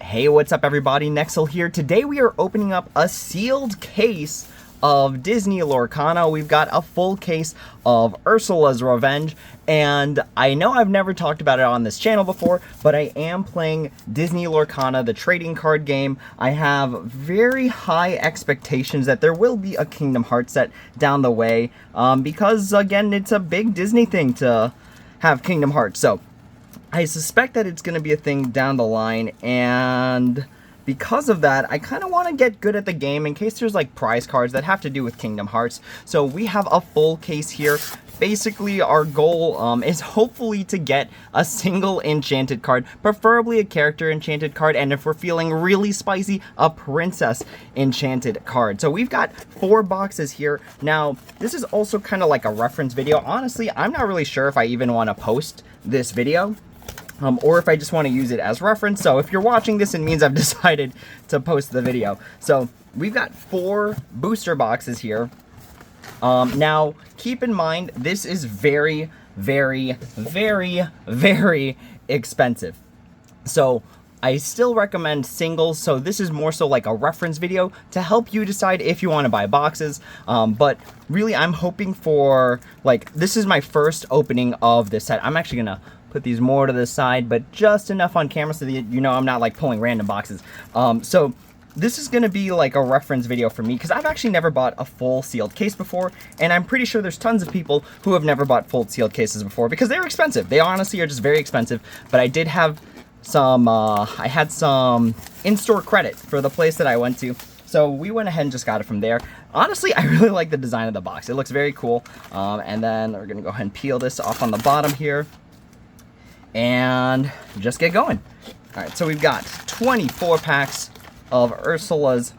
Hey, what's up everybody, Nexel here. Today we are opening up a sealed case of Disney Lorcana. We've got a full case of Ursula's Revenge, and I know I've never talked about it on this channel before, but I am playing Disney Lorcana, the trading card game. I have very high expectations that there will be a Kingdom Hearts set down the way, because again, it's a big Disney thing to have Kingdom Hearts, so I suspect that it's going to be a thing down the line, and because of that, I kind of want to get good at the game in case there's like prize cards that have to do with Kingdom Hearts. So we have a full case here. Basically, our goal is hopefully to get a single enchanted card, preferably a character enchanted card, and if we're feeling really spicy, a princess enchanted card. So we've got 4 boxes here. Now, this is also kind of like a reference video. Honestly, I'm not really sure if I even want to post this video. Or if I just want to use it as reference. So if you're watching this, it means I've decided to post the video. So we've got 4 booster boxes here. Now, keep in mind, this is very, very, very, very expensive. So I still recommend singles, so this is more so like a reference video to help you decide if you want to buy boxes. But really, I'm hoping for, like, this is my first opening of this set. I'm actually gonna put these more to the side, but just enough on camera so that you know I'm not like pulling random boxes. So this is gonna be like a reference video for me because I've actually never bought a full sealed case before, and I'm pretty sure there's tons of people who have never bought full sealed cases before because they're expensive. They honestly are just very expensive, but I did have some, I had some in-store credit for the place that I went to, so we went ahead and just got it from there. Honestly, I really like the design of the box. It looks very cool. And then we're gonna go ahead and peel this off on the bottom here and just get going. All right, so we've got 24 packs of Ursula's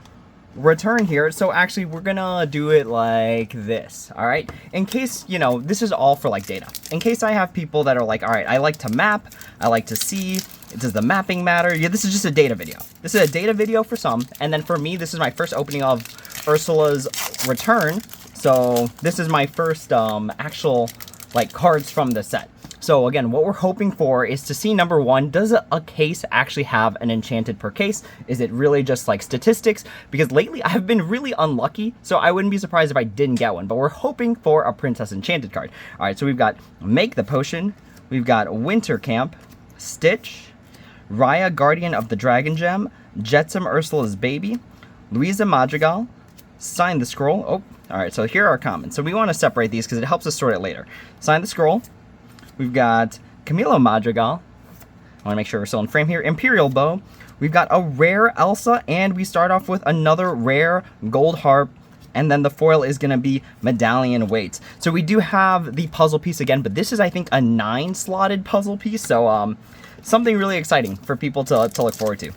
Return here. So actually, we're gonna do it like this, all right? In case, you know, this is all for like data. In case I have people that are like, all right, I like to map, I like to see, does the mapping matter? Yeah, this is just a data video. This is a data video for some, and then for me, this is my first opening of Ursula's Return. So this is my first actual like cards from the set. So again, what we're hoping for is to see, number one, does a case actually have an enchanted per case? Is it really just like statistics? Because lately I've been really unlucky, so I wouldn't be surprised if I didn't get one, but we're hoping for a princess enchanted card. All right, so we've got Make the Potion, we've got Winter Camp, Stitch, Raya, Guardian of the Dragon Gem, Jetsam, Ursula's Baby, Louisa Madrigal, Sign the Scroll. Oh, all right, so here are common. So we want to separate these because it helps us sort it later. Sign the Scroll. We've got Camilo Madrigal. I want to make sure we're still in frame here. Imperial Bow. We've got a rare Elsa, and we start off with another rare Gold Harp, and then the foil is going to be Medallion Weights. So we do have the puzzle piece again, but this is, I think, a 9-slotted puzzle piece, so something really exciting for people to look forward to. All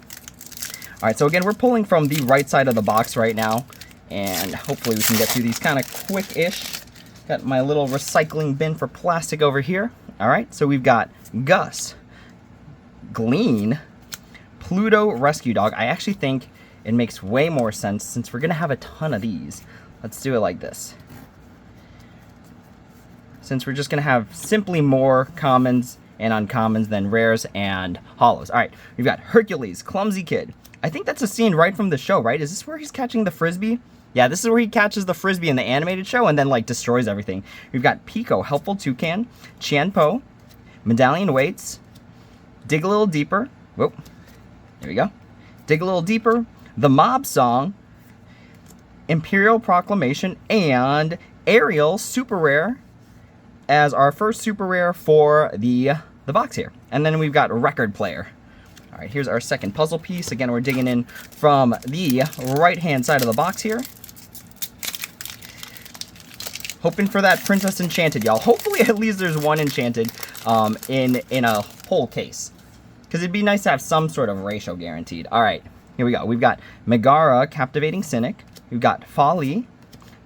right, so again, we're pulling from the right side of the box right now, and hopefully we can get through these kind of quick-ish. Got my little recycling bin for plastic over here. All right, so we've got Gus, Glean, Pluto Rescue Dog. I actually think it makes way more sense since we're going to have a ton of these. Let's do it like this. Since we're just going to have simply more commons and uncommons than rares and hollows. All right, we've got Hercules, Clumsy Kid. I think that's a scene right from the show, right? Is this where he's catching the Frisbee? Yeah, this is where he catches the Frisbee in the animated show and then, like, destroys everything. We've got Pico, Helpful Toucan, Tianpo, Medallion Weights, Dig a Little Deeper. Whoa, there we go. Dig a Little Deeper, The Mob Song, Imperial Proclamation, and Ariel Super Rare as our first Super Rare for the box here. And then we've got Record Player. All right, here's our second puzzle piece. Again, we're digging in from the right-hand side of the box here. Hoping for that Princess Enchanted, y'all. Hopefully, at least there's one Enchanted in a whole case. Because it'd be nice to have some sort of ratio guaranteed. All right, here we go. We've got Megara, Captivating Cynic. We've got Folly,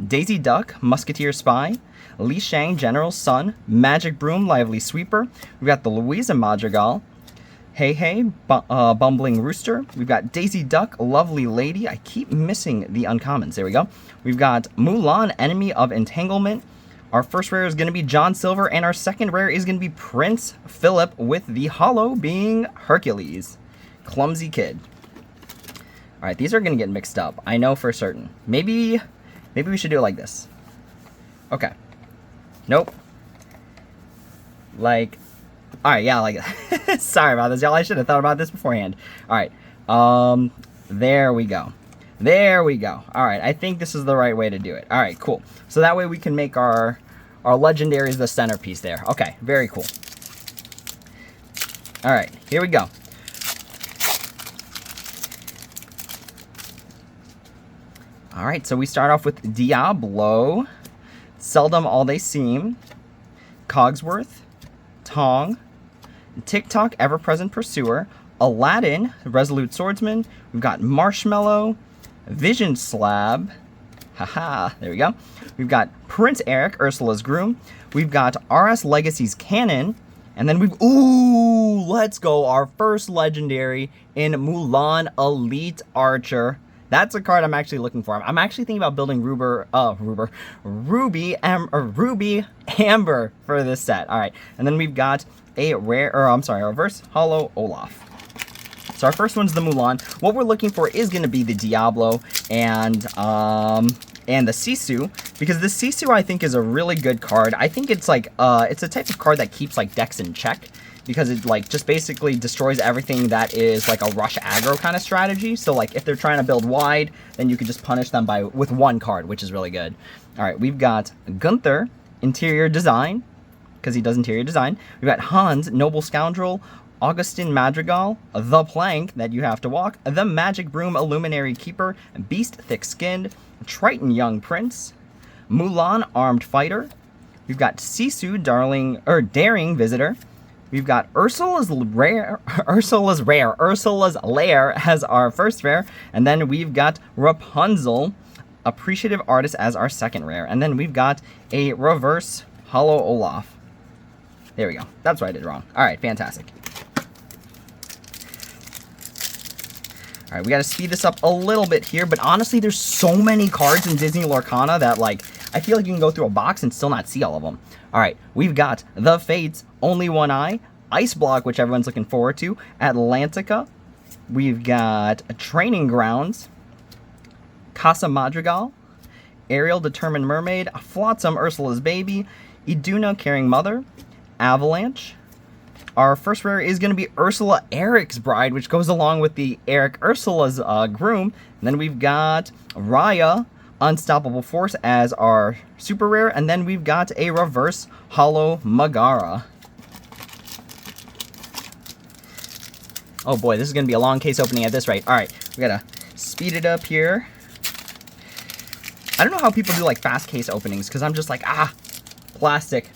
Daisy Duck, Musketeer Spy, Li Shang, General's Son, Magic Broom, Lively Sweeper. We've got the Louisa Madrigal, Hey Hey, Bumbling Rooster. We've got Daisy Duck, Lovely Lady. I keep missing the uncommons. There we go. We've got Mulan, Enemy of Entanglement. Our first rare is going to be John Silver, and our second rare is going to be Prince Philip, with the hollow being Hercules. Clumsy Kid. Alright, these are going to get mixed up. I know for certain. Maybe we should do it like this. Okay. Nope. Like... Alright, yeah, like... Sorry about this, y'all. I should have thought about this beforehand. Alright. There we go. There we go. Alright, I think this is the right way to do it. Alright, cool. So that way we can make our legendaries the centerpiece there. Okay, very cool. Alright, here we go. Alright, so we start off with Diablo, Seldom All They Seem, Cogsworth, Tong, TikTok, Ever-Present Pursuer, Aladdin, Resolute Swordsman, we've got Marshmallow, Vision Slab, haha, there we go. We've got Prince Eric, Ursula's Groom, we've got RS Legacy's Cannon, and then ooh, let's go, our first legendary in Mulan Elite Archer. That's a card I'm actually looking for. I'm actually thinking about building Ruby Amber for this set. All right, and then we've got a reverse holo Olaf. So our first one's the Mulan. What we're looking for is going to be the Diablo and the Sisu, because the Sisu I think is a really good card. I think it's like it's a type of card that keeps like decks in check, because it like just basically destroys everything that is like a rush aggro kind of strategy. So like if they're trying to build wide, then you can just punish them with one card, which is really good. All right, we've got Gunther, Interior Design, because he does interior design. We've got Hans, Noble Scoundrel, Augustin Madrigal, The Plank that you have to walk, The Magic Broom, Illuminary Keeper, Beast Thick-Skinned, Triton Young Prince, Mulan Armed Fighter. We've got Sisu Daring Visitor. We've got Ursula's Lair as our first rare, and then we've got Rapunzel, Appreciative Artist as our second rare, and then we've got a reverse holo Olaf. There we go. That's what I did wrong. All right, fantastic. All right, we got to speed this up a little bit here, but honestly, there's so many cards in Disney Lorcana that, like, I feel like you can go through a box and still not see all of them. All right, we've got The Fates, Only One Eye, Ice Block, which everyone's looking forward to, Atlantica. We've got Training Grounds, Casa Madrigal, Ariel, Determined Mermaid, Flotsam, Ursula's Baby, Iduna, Caring Mother, Avalanche. Our first rare is going to be Ursula, Eric's Bride, which goes along with the Eric, Ursula's Groom. And then we've got Raya, Unstoppable Force as our super rare. And then we've got a reverse holo Megara. Oh boy, this is going to be a long case opening at this rate. All right, we got to speed it up here. I don't know how people do like fast case openings, because I'm just like, plastic,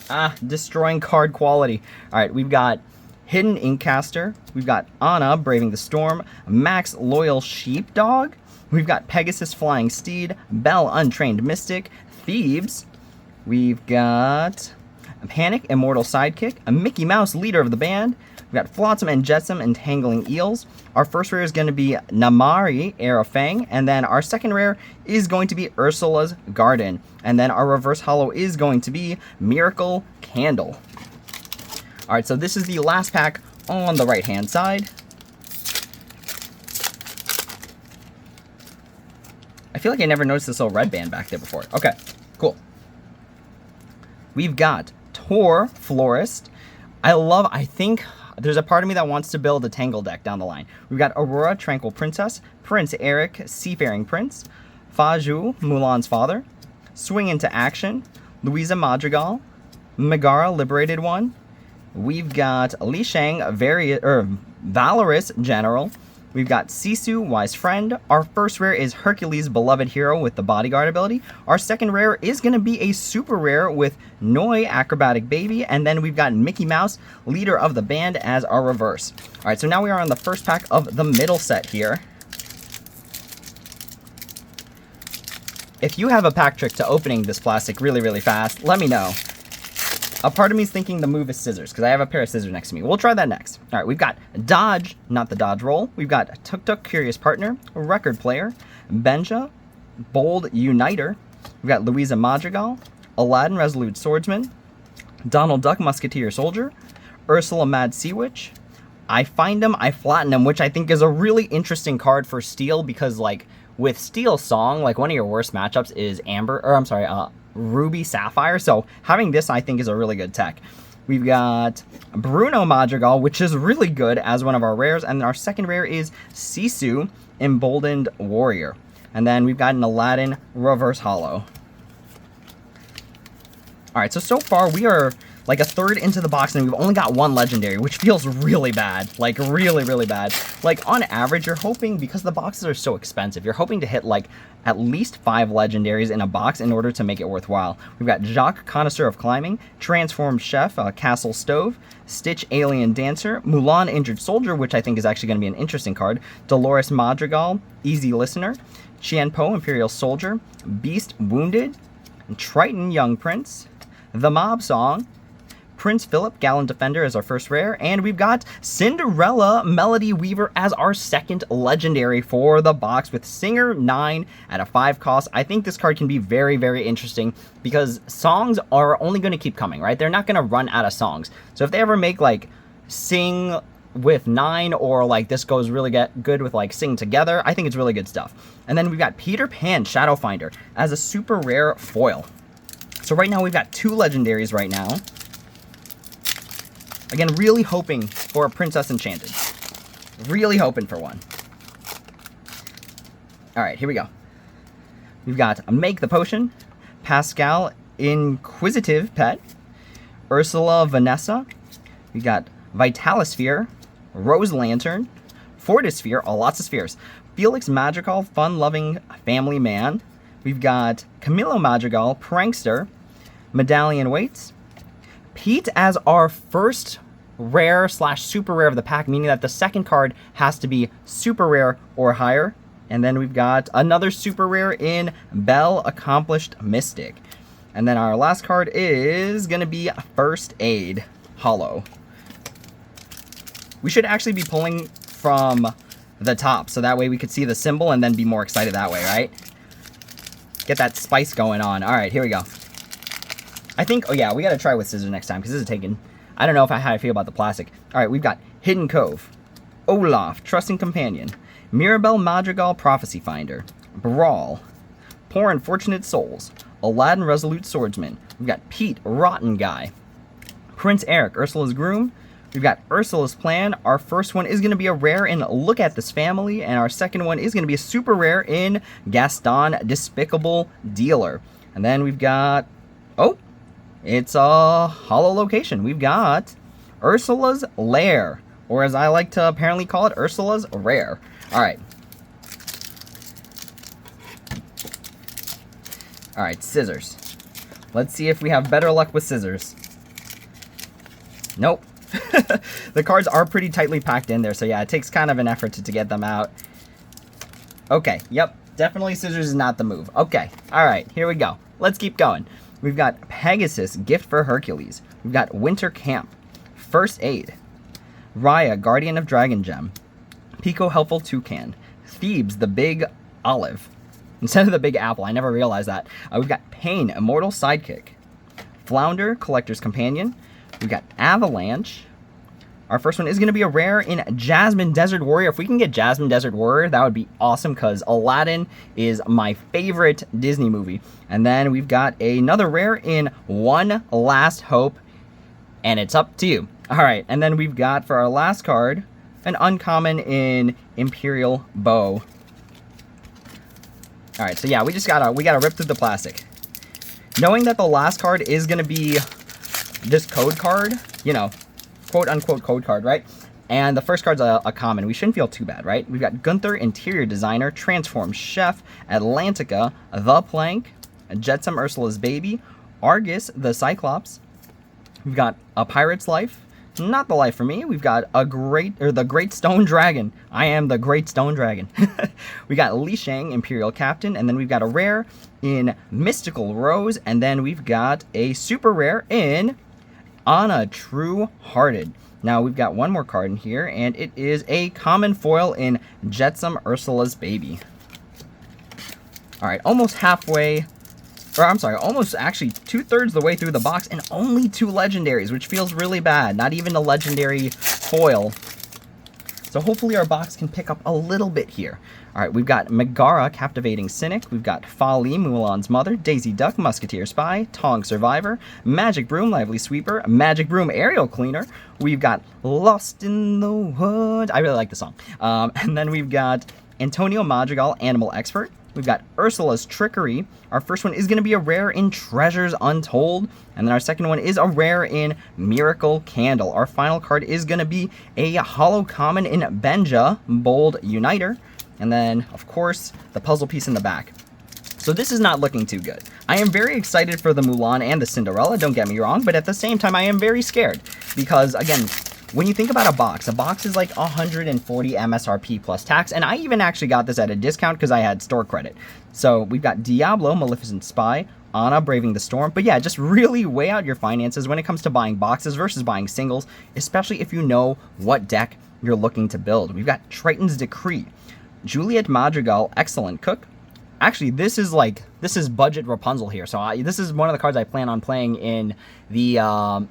destroying card quality. All right, we've got Hidden Inkcaster, we've got Anna, Braving the Storm, Max, Loyal Sheepdog, we've got Pegasus, Flying Steed, Belle, Untrained Mystic, Thebes, we've got Panic, Immortal Sidekick, a Mickey Mouse, Leader of the Band, we've got Flotsam and Jetsam, Entangling Eels. Our first rare is going to be Namari, Heir of Fang, and then our second rare is going to be Ursula's Garden, and then our reverse holo is going to be Miracle Candle. All right, so this is the last pack on the right-hand side. I feel like I never noticed this little red band back there before. Okay, cool. We've got Tor, Florist. I think there's a part of me that wants to build a Tangle deck down the line. We've got Aurora, Tranquil Princess, Prince Eric, Seafaring Prince, Faju, Mulan's father, Swing Into Action, Louisa Madrigal, Megara, Liberated One. We've got Li Shang, Valorous General. We've got Sisu, Wise Friend. Our first rare is Hercules, Beloved Hero with the Bodyguard ability. Our second rare is going to be a super rare with Noi, Acrobatic Baby. And then we've got Mickey Mouse, Leader of the Band as our reverse. All right, so now we are on the first pack of the middle set here. If you have a pack trick to opening this plastic really, really fast, let me know. A part of me is thinking the move is scissors, because I have a pair of scissors next to me. We'll try that next. All right, we've got Dodge, not the Dodge roll. We've got Tuk Tuk, Curious Partner, Record Player, Benja, Bold Uniter. We've got Louisa Madrigal, Aladdin, Resolute Swordsman, Donald Duck, Musketeer Soldier, Ursula, Mad Sea Witch, I find them, I flatten them, which I think is a really interesting card for Steel, because, like, with Steel Song, like, one of your worst matchups is Ruby Sapphire, so having this, I think, is a really good tech. We've got Bruno Madrigal, which is really good as one of our rares, and then our second rare is Sisu, Emboldened Warrior. And then we've got an Aladdin Reverse Holo. Alright, so far we are like a third into the box, and we've only got one legendary, which feels really bad. Like, really, really bad. Like, on average, you're hoping, because the boxes are so expensive, you're hoping to hit, like, at least 5 legendaries in a box in order to make it worthwhile. We've got Jacques, Connoisseur of Climbing, Transformed Chef, Castle Stove, Stitch, Alien Dancer, Mulan, Injured Soldier, which I think is actually going to be an interesting card, Dolores Madrigal, Easy Listener, Qianpo, Imperial Soldier, Beast, Wounded, Triton, Young Prince, The Mob Song, Prince Philip, Gallant Defender as our first rare, and we've got Cinderella Melody Weaver as our second legendary for the box with Singer 9 at a 5 cost. I think this card can be very, very interesting because songs are only going to keep coming, right? They're not going to run out of songs. So if they ever make, like, Sing with 9, or, like, this goes really good with, like, Sing Together, I think it's really good stuff. And then we've got Peter Pan Shadowfinder as a super rare foil. So right now we've got 2 legendaries right now. Again, really hoping for a Princess Enchanted. Really hoping for one. Alright, here we go. We've got Make the Potion, Pascal Inquisitive Pet, Ursula Vanessa, we got Vitalisphere, Rose Lantern, Fortisphere, lots of spheres, Felix Madrigal, Fun-Loving Family Man, we've got Camilo Madrigal, Prankster, Medallion Waits, Pete as our first rare / super rare of the pack, meaning that the second card has to be super rare or higher. And then we've got another super rare in Belle, Accomplished Mystic. And then our last card is going to be First Aid Holo. We should actually be pulling from the top, so that way we could see the symbol and then be more excited that way, right? Get that spice going on. All right, here we go. I think, oh yeah, we got to try with scissors next time, because this is taken. I don't know how I feel about the plastic. All right, we've got Hidden Cove, Olaf, Trusting Companion, Mirabelle Madrigal, Prophecy Finder, Brawl, Poor Unfortunate Souls, Aladdin, Resolute Swordsman. We've got Pete, Rotten Guy, Prince Eric, Ursula's Groom. We've got Ursula's Plan. Our first one is going to be a rare in Look at This Family, and our second one is going to be a super rare in Gaston, Despicable Dealer. And then we've got, oh, it's a holo location. We've got Ursula's Lair, or as I like to apparently call it, Ursula's Rare. All right. All right, scissors. Let's see if we have better luck with scissors. Nope. The cards are pretty tightly packed in there, so yeah, it takes kind of an effort to get them out. Okay, yep, definitely scissors is not the move. Okay, all right, here we go. Let's keep going. We've got Pegasus, Gift for Hercules. We've got Winter Camp, First Aid, Raya, Guardian of Dragon Gem, Pico, Helpful Toucan, Thebes, the Big Olive. Instead of the Big Apple, I never realized that. We've got Pain, Immortal Sidekick, Flounder, Collector's Companion. We've got Avalanche. Our first one is going to be a rare in Jasmine Desert Warrior. If we can get Jasmine Desert Warrior, that would be awesome, because Aladdin is my favorite Disney movie. And then we've got another rare in One Last Hope, and it's up to you. All right, and then we've got, for our last card, an uncommon in Imperial Bow. All right, so yeah, we gotta rip through the plastic. Knowing that the last card is going to be this code card, you know, quote-unquote code card, right? And the first card's a common. We shouldn't feel too bad, right? We've got Gunther, Interior Designer, Transform Chef, Atlantica, The Plank, Jetsam, Ursula's Baby, Argus, the Cyclops. We've got A Pirate's Life, not the life for me. We've got the Great Stone Dragon. I am the Great Stone Dragon. We got Li Shang, Imperial Captain, and then we've got a rare in Mystical Rose, and then we've got a super rare in Anna, True Hearted. Now we've got one more card in here, and it is a common foil in Jetsam, Ursula's Baby. All right, almost halfway, or I'm sorry, almost actually 2/3 the way through the box, and only 2 legendaries, which feels really bad. Not even a legendary foil So hopefully our box can pick up a little bit here. All right, we've got Megara, Captivating Cynic. We've got Folly, Mulan's Mother. Daisy Duck, Musketeer Spy. Tong, Survivor. Magic Broom, Lively Sweeper. Magic Broom, Aerial Cleaner. We've got Lost in the Woods. I really like the song. And then we've got Antonio Madrigal, Animal Expert. We've got Ursula's Trickery. Our first one is going to be a rare in Treasures Untold. And then our second one is a rare in Miracle Candle. Our final card is going to be a holo common in Benja, Bold Uniter. And then, of course, the puzzle piece in the back. So this is not looking too good. I am very excited for the Mulan and the Cinderella, don't get me wrong. But at the same time, I am very scared. Because, again, when you think about a box is like 140 MSRP plus tax, and I even actually got this at a discount because I had store credit. So we've got Diablo, Maleficent Spy, Anna, Braving the Storm. But yeah, just really weigh out your finances when it comes to buying boxes versus buying singles, especially if you know what deck you're looking to build. We've got Triton's Decree, Juliet Madrigal, Excellent Cook. Actually, this is budget Rapunzel here. So this is one of the cards I plan on playing in the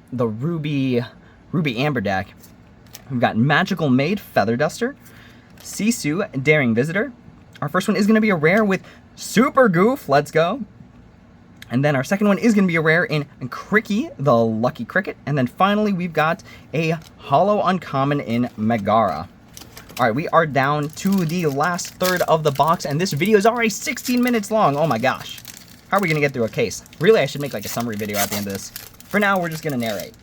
Ruby Amber deck. We've got Magical Maid, Feather Duster, Sisu, Daring Visitor. Our first one is going to be a rare with Super Goof. Let's go. And then our second one is going to be a rare in Cricky, the Lucky Cricket. And then finally, we've got a holo uncommon in Megara. All right, we are down to the last third of the box, and this video is already 16 minutes long. Oh my gosh. How are we going to get through a case? Really, I should make like a summary video at the end of this. For now, we're just going to narrate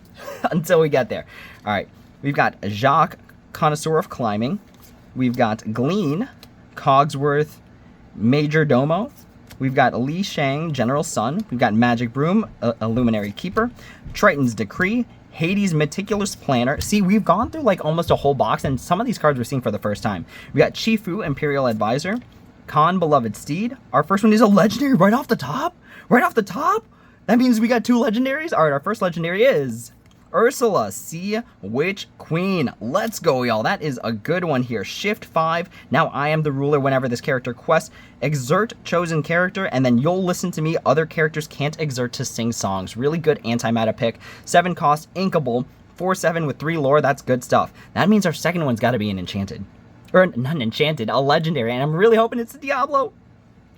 until we get there. All right, we've got Jacques, Connoisseur of Climbing. We've got Glean, Cogsworth, Major Domo. We've got Li Shang, General Sun. We've got Magic Broom, Illuminary Keeper. Triton's Decree, Hades, Meticulous Planner. See, we've gone through like almost a whole box, and some of these cards we're seeing for the first time. We got Chifu, Imperial Advisor. Khan, Beloved Steed. Our first one is a legendary right off the top. Right off the top? That means we got two legendaries? All right, our first legendary is Ursula, Sea Witch Queen. Let's go, y'all. That is a good one here. Shift 5. Now I am the ruler whenever this character quests. Exert chosen character, and then you'll listen to me. Other characters can't exert to sing songs. Really good anti-meta pick. 7 cost, Inkable. 4/7 with 3 lore. That's good stuff. That means our second one's got to be an enchanted. Or not an enchanted, a legendary. And I'm really hoping it's a Diablo.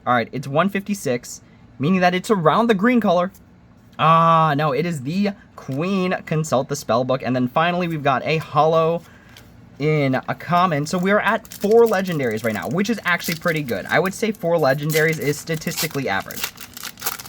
Alright, it's 156, meaning that it's around the green color. Ah, no, it is the Queen. Consult the spellbook. And then finally, we've got a holo in a common. So we're at 4 legendaries right now, which is actually pretty good. I would say 4 legendaries is statistically average.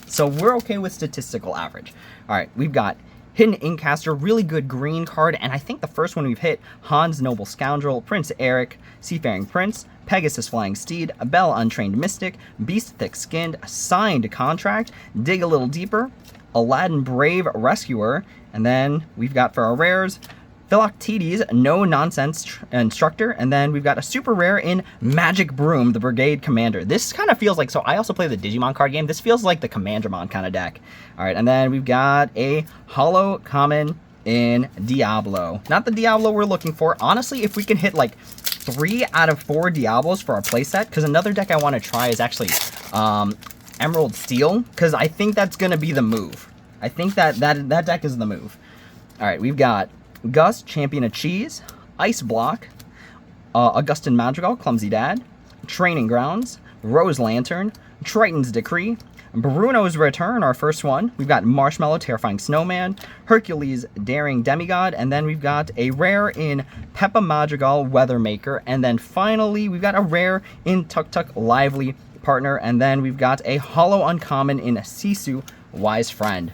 So we're okay with statistical average. All right, we've got Hidden Inkcaster, really good green card. And I think the first one we've hit, Hans, Noble Scoundrel, Prince Eric, Seafaring Prince, Pegasus Flying Steed, Belle Untrained Mystic, Beast Thick Skinned, Signed Contract, Dig a Little Deeper, Aladdin Brave Rescuer, and then we've got for our rares, Philoctetes, No Nonsense Instructor, and then we've got a super rare in Magic Broom, the Brigade Commander. This kind of feels like, so I also play the Digimon card game, this feels like the Commandramon kind of deck. Alright, and then we've got a holo common in Diablo. Not the Diablo we're looking for. Honestly, if we can hit like 3 out of 4 Diablos for our playset, because another deck I want to try is actually Emerald Steel, because I think that's going to be the move. I think that deck is the move. Alright, we've got Gus, Champion of Cheese, Ice Block, Augustin Madrigal, Clumsy Dad, Training Grounds, Rose Lantern, Triton's Decree, Bruno's Return, our first one. We've got Marshmallow, Terrifying Snowman, Hercules, Daring Demigod, and then we've got a rare in Peppa Madrigal, Weathermaker, and then finally we've got a rare in Tuk Tuk, Lively Partner, and then we've got a holo uncommon in Sisu, Wise Friend.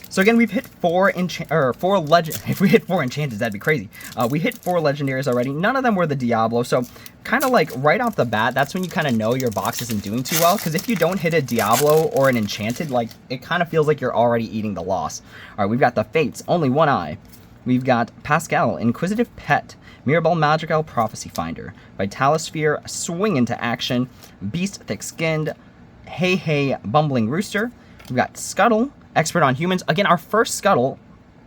So again, we've hit 4 legend. If we hit 4 enchanteds, that'd be crazy. We hit 4 legendaries already. None of them were the Diablo. So kind of like right off the bat, that's when you kind of know your box isn't doing too well. Because if you don't hit a Diablo or an enchanted, like it kind of feels like you're already eating the loss. All right, we've got the Fates, Only One Eye. We've got Pascal, Inquisitive Pet, Mirabelle Madrigal, Prophecy Finder, Vitalosphere, Swing into Action, Beast Thick Skinned, Hey Hey Bumbling Rooster. We've got Scuttle, Expert on Humans. Again, our first Scuttle,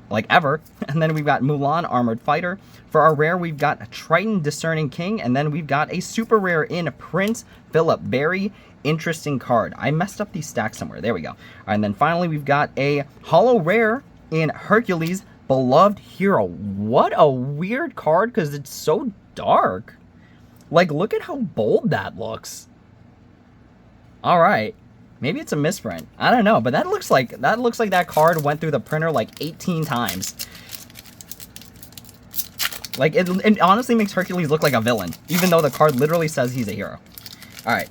like ever. And then we've got Mulan, Armored Fighter. For our rare, we've got a Triton, Discerning King. And then we've got a super rare in Prince Philip Berry. Interesting card. I messed up these stacks somewhere. There we go. All right, and then finally, we've got a holo rare in Hercules, Beloved hero. What a weird card because it's so dark. Like, look at how bold that looks. All right. Maybe it's a misprint. I don't know, but that looks like that card went through the printer like 18 times. Like, it honestly makes Hercules look like a villain, even though the card literally says he's a hero. All right.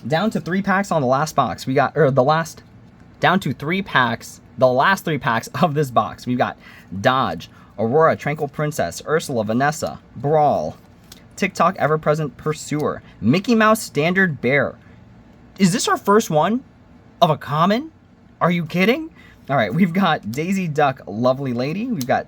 Down to 3 packs on the last box. We got, down to 3 packs, the last 3 packs of this box. We've got Dodge, Aurora, Tranquil Princess, Ursula, Vanessa, Brawl, TikTok, Ever-Present Pursuer, Mickey Mouse, Standard Bear. Is this our first one of a common? Are you kidding? All right, we've got Daisy Duck, Lovely Lady. We've got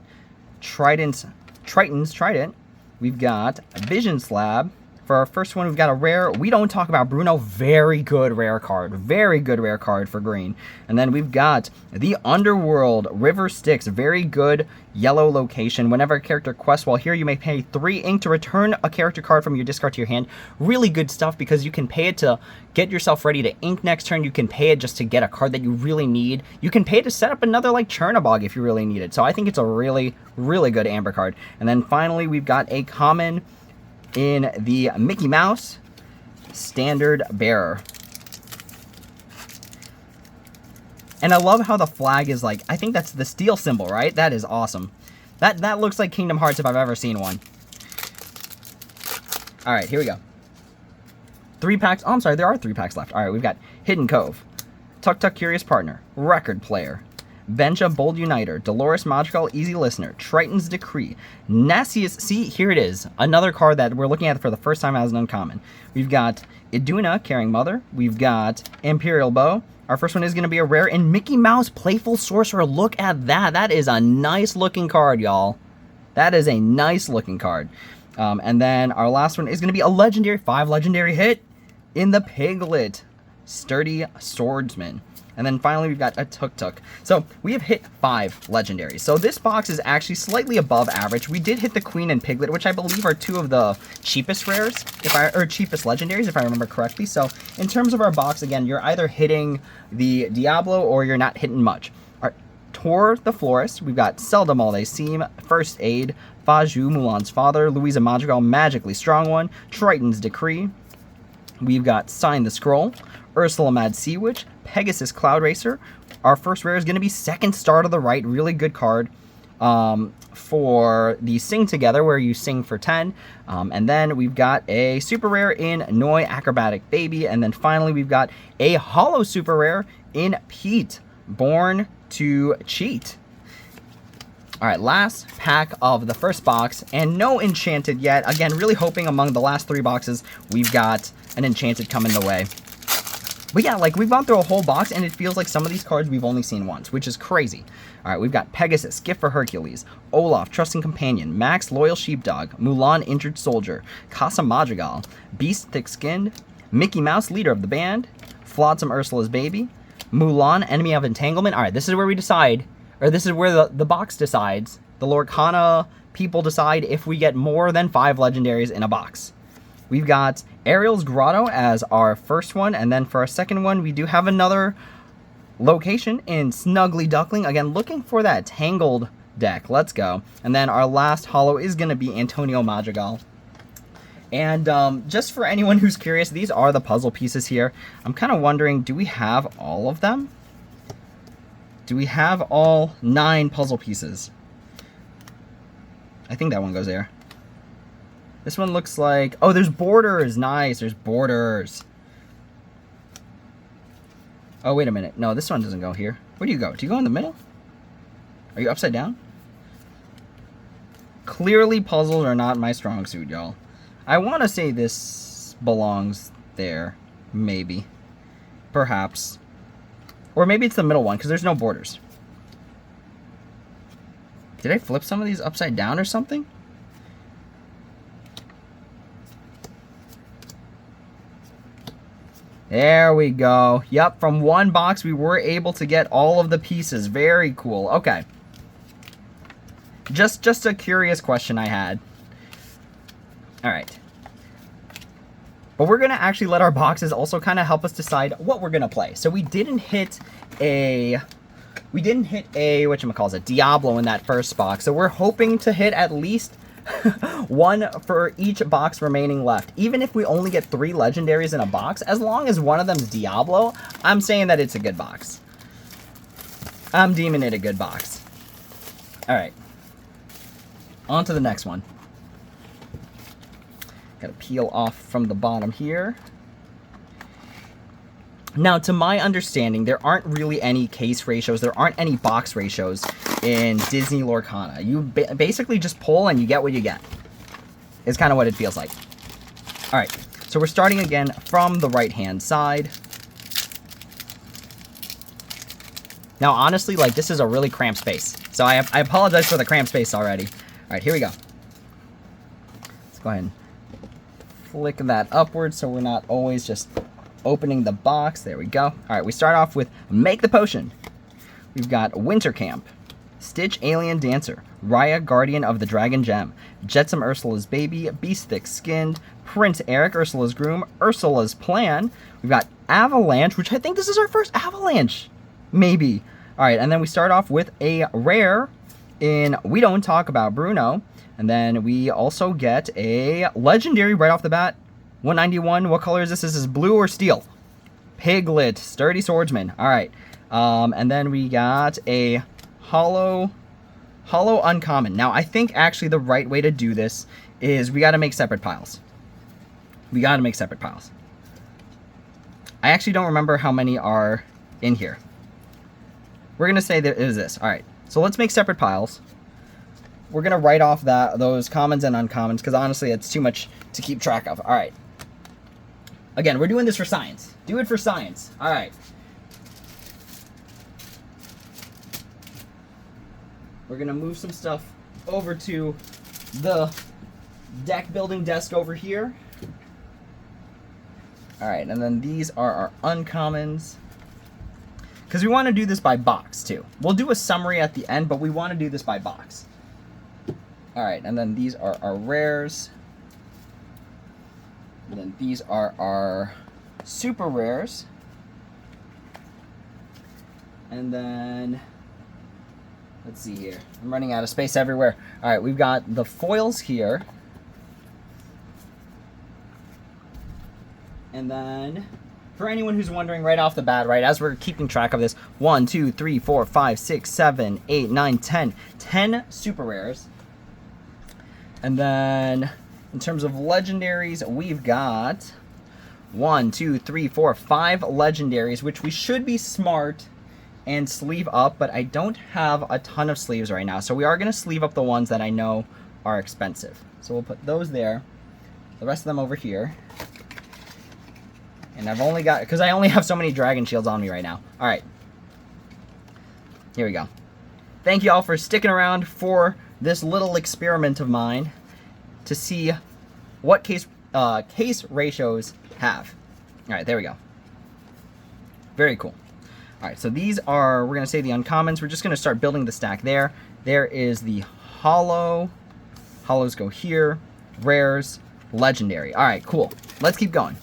Triton's Trident. We've got Vision Slab. For our first one, we've got a rare. We don't talk about Bruno. Very good rare card. Very good rare card for green. And then we've got the Underworld River Styx. Very good yellow location. Whenever a character quests while here, you may pay 3 ink to return a character card from your discard to your hand. Really good stuff because you can pay it to get yourself ready to ink next turn. You can pay it just to get a card that you really need. You can pay to set up another like Chernabog if you really need it. So I think it's a really, really good Amber card. And then finally, we've got a common in the Mickey Mouse Standard Bearer. And I love how the flag is like, I think that's the steel symbol, right? That is awesome. That looks like Kingdom Hearts if I've ever seen one. All right, here we go. 3 packs. Oh, I'm sorry, there are 3 packs left. All right, we've got Hidden Cove, Tuk Tuk Curious Partner, Record Player, Benja Bold Uniter, Dolores Magical Easy Listener, Triton's Decree, Nassius. See, here it is. Another card that we're looking at for the first time as an uncommon. We've got Iduna, Caring Mother. We've got Imperial Bow. Our first one is going to be a rare. And Mickey Mouse, Playful Sorcerer. Look at that. That is a nice looking card, y'all. That is a nice looking card. And then our last one is going to be a legendary, 5 legendary hit in the Piglet, Sturdy Swordsman. And then finally, we've got a Tuk Tuk. So we have hit 5 legendaries. So this box is actually slightly above average. We did hit the Queen and Piglet, which I believe are 2 of the cheapest rares, or cheapest legendaries, if I remember correctly. So in terms of our box, again, you're either hitting the Diablo or you're not hitting much. Our Tor the Florist, we've got Zelda Seam, First Aid, Faju, Mulan's Father, Louisa Madrigal, Magically Strong One, Triton's Decree. We've got Sign the Scroll, Ursula Mad Sea Witch, Pegasus Cloud Racer. Our first rare is going to be Second Star to the Right. Really good card for the Sing Together, where you sing for 10. And then we've got a super rare in Noi Acrobatic Baby. And then finally, we've got a holo super rare in Pete, Born to Cheat. All right, last pack of the first box, and no Enchanted yet. Again, really hoping among the last 3 boxes, we've got an Enchanted coming the way. But yeah, like, we've gone through a whole box, and it feels like some of these cards we've only seen once, which is crazy. All right, we've got Pegasus, Gift for Hercules, Olaf, Trusting Companion, Max, Loyal Sheepdog, Mulan, Injured Soldier, Casa Madrigal, Beast, Thick-Skinned, Mickey Mouse, Leader of the Band, Flotsam, Ursula's Baby, Mulan, Enemy of Entanglement. All right, this is where we decide, or this is where the box decides. The Lorcana people decide if we get more than 5 legendaries in a box. We've got Ariel's Grotto as our first one, and then for our second one, we do have another location in Snuggly Duckling. Again, looking for that Tangled deck. Let's go. And then our last holo is going to be Antonio Madrigal. And just for anyone who's curious, these are the puzzle pieces here. I'm kind of wondering, do we have all of them? Do we have all 9 puzzle pieces? I think that one goes there. This one looks like... Oh, there's borders. Nice. There's borders. Oh, wait a minute. No, this one doesn't go here. Where do you go? Do you go in the middle? Are you upside down? Clearly, puzzles are not my strong suit, y'all. I want to say this belongs there. Maybe. Perhaps. Or maybe it's the middle one, because there's no borders. Did I flip some of these upside down or something? There we go. Yep, from one box we were able to get all of the pieces. Very cool. Okay. Just a curious question I had. All right. But we're going to actually let our boxes also kind of help us decide what we're going to play. So we didn't hit a we didn't hit a, whatchamacallit, Diablo in that first box. So we're hoping to hit at least one for each box remaining left. Even if we only get 3 legendaries in a box, as long as one of them's Diablo, I'm saying that it's a good box. I'm deeming it a good box. Alright. On to the next one. Gotta peel off from the bottom here. Now, to my understanding, there aren't really any case ratios. There aren't any box ratios in Disney Lorcana. You basically just pull and you get what you get. It's kind of what it feels like. All right, so we're starting again from the right-hand side. Now, honestly, like, this is a really cramped space. So I apologize for the cramped space already. All right, here we go. Let's go ahead and flick that upwards so we're not always just opening the box. There we go. All right, we start off with Make the Potion. We've got Winter Camp, Stitch Alien Dancer, Raya Guardian of the Dragon Gem, Jetsam Ursula's Baby, Beast Thick Skinned, Prince Eric Ursula's Groom, Ursula's Plan. We've got Avalanche, which I think this is our first Avalanche. Maybe. All right, and then we start off with a rare in We Don't Talk About Bruno. And then we also get a legendary right off the bat. 191. What color is this? This is blue or steel? Piglet. Sturdy Swordsman. All right. And then we got a hollow uncommon. Now, I think actually the right way to do this is we got to make separate piles. We got to make separate piles. I actually don't remember how many are in here. We're going to say that it is this. All right. So let's make separate piles. We're going to write off those commons and uncommons because honestly, it's too much to keep track of. All right. Again, we're doing this for science. Do it for science. All right. We're going to move some stuff over to the deck building desk over here. All right, and then these are our uncommons. Because we want to do this by box, too. We'll do a summary at the end, but we want to do this by box. All right, and then these are our rares. And then these are our super rares. And then, let's see here. I'm running out of space everywhere. All right, we've got the foils here. And then, for anyone who's wondering right off the bat, right, as we're keeping track of this, 1, 2, 3, 4, 5, 6, 7, 8, 9, 10. 10 super rares. And then, in terms of legendaries, we've got 1, 2, 3, 4, 5 legendaries, which we should be smart and sleeve up, but I don't have a ton of sleeves right now. So we are going to sleeve up the ones that I know are expensive. So we'll put those there, the rest of them over here. And I've only got, because I only have so many dragon shields on me right now. All right. Here we go. Thank you all for sticking around for this little experiment of mine to see what case ratios have. All right, there we go. Very cool. All right, so these are, we're going to say the uncommons. We're just going to start building the stack there. There is the hollow. Hollows go here. Rares. Legendary. All right, cool. Let's keep going.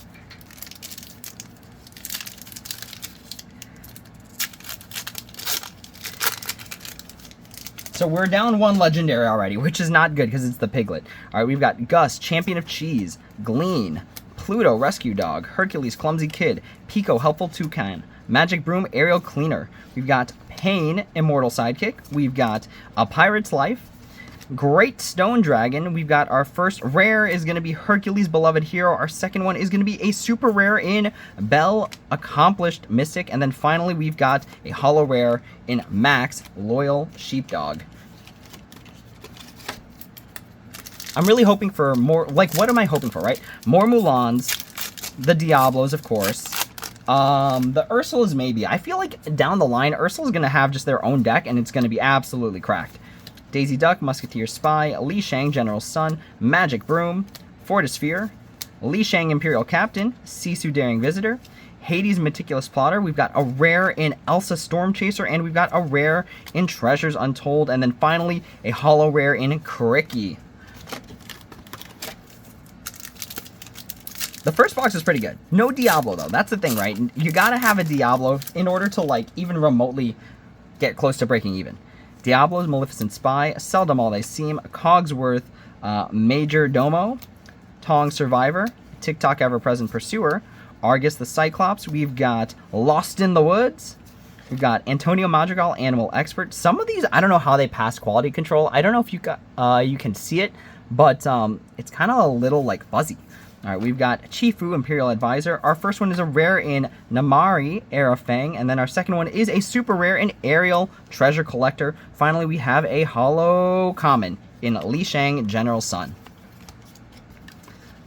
So we're down 1 legendary already, which is not good because it's the Piglet. All right, we've got Gus, Champion of Cheese, Glean, Pluto, Rescue Dog, Hercules, Clumsy Kid, Pico, Helpful Toucan, Magic Broom, Aerial Cleaner. We've got Pain, Immortal Sidekick. We've got A Pirate's Life, Great Stone Dragon. We've got our first rare is going to be Hercules, Beloved Hero. Our second one is going to be a super rare in Belle, Accomplished Mystic. And then finally, we've got a holo rare in Max, Loyal Sheepdog. I'm really hoping for more, like, what am I hoping for, right? More Mulans, the Diablos, of course. The Ursulas, maybe. I feel like down the line, Ursula's going to have just their own deck, and it's going to be absolutely cracked. Daisy Duck, Musketeer Spy, Li Shang, General Sun, Magic Broom, Fortisphere, Li Shang, Imperial Captain, Sisu, Daring Visitor, Hades, Meticulous Plotter. We've got a rare in Elsa, Storm Chaser, and we've got a rare in Treasures Untold, and then finally a holo rare in Cricky. The first box is pretty good. No Diablo, though. That's the thing, right? You gotta have a Diablo in order to, like, even remotely get close to breaking even. Diablo's Maleficent Spy, Seldom All They Seem, Cogsworth, Major Domo, Tong Survivor, TikTok Ever-Present Pursuer, Argus the Cyclops. We've got Lost in the Woods. We've got Antonio Madrigal, Animal Expert. Some of these, I don't know how they pass quality control. I don't know if you can see it, but it's kind of a little like fuzzy. All right, we've got Chifu, Imperial Advisor. Our first one is a rare in Namari, Era Fang, and then our second one is a super rare in Ariel, Treasure Collector. Finally, we have a holo common in Li Shang, General Sun.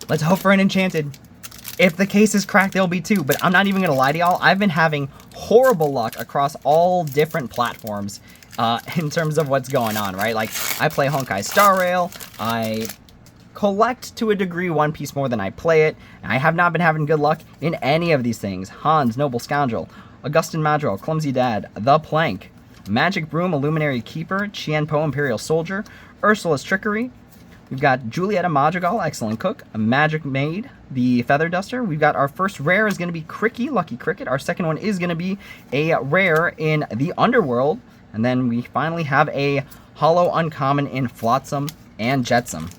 Let's hope for an enchanted. If the case is cracked, there'll be two, but I'm not even going to lie to y'all. I've been having horrible luck across all different platforms in terms of what's going on, right? Like, I play Honkai Star Rail, I collect to a degree One Piece more than I play it, and I have not been having good luck in any of these things. Hans, Noble Scoundrel, Augustin Madrigal, Clumsy Dad, The Plank, Magic Broom, Illuminary Keeper, Qianpo, Imperial Soldier, Ursula's Trickery. We've got Julieta Madrigal, Excellent Cook, a Magic Maid, the Feather Duster. We've got our first rare is going to be Cricky, Lucky Cricket. Our second one is going to be a rare in the Underworld. And then we finally have a holo uncommon in Flotsam and Jetsam.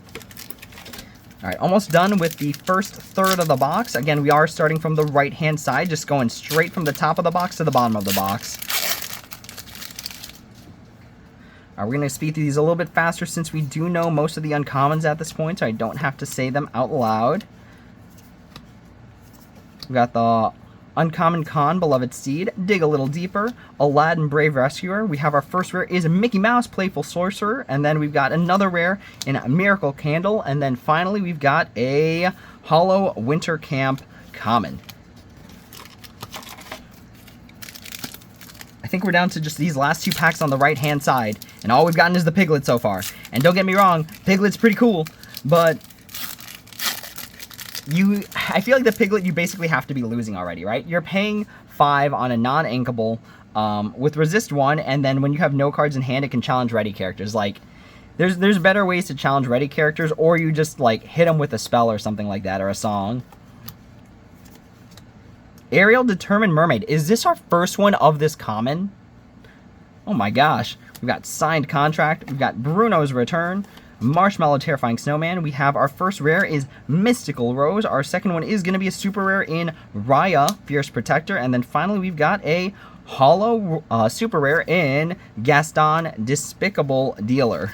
All right, almost done with the first third of the box. Again, we are starting from the right-hand side, just going straight from the top of the box to the bottom of the box. We're going to speed through these a little bit faster since we do know most of the uncommons at this point, so I don't have to say them out loud. We've got the Uncommon Khan, Beloved Steed, Dig a Little Deeper, Aladdin, Brave Rescuer. We have our first rare is Mickey Mouse, Playful Sorcerer, and then we've got another rare in Miracle Candle, and then finally we've got a Holo Winter Camp Common. I think we're down to just these last two packs on the right-hand side, and all we've gotten is the Piglet so far. And don't get me wrong, Piglet's pretty cool, but I feel like the Piglet you basically have to be losing already, right? You're paying 5 on a non-inkable with Resist 1, and then when you have no cards in hand, it can challenge ready characters. Like, there's better ways to challenge ready characters, or you just, like, hit them with a spell or something like that, or a song. Ariel, Determined Mermaid. Is this our first one of this common? Oh my gosh. We've got Signed Contract. We've got Bruno's Return. Marshmallow, Terrifying Snowman. We have our first rare is Mystical Rose. Our second one is going to be a super rare in Raya, Fierce Protector. And then finally we've got a holo super rare in Gaston, Despicable Dealer.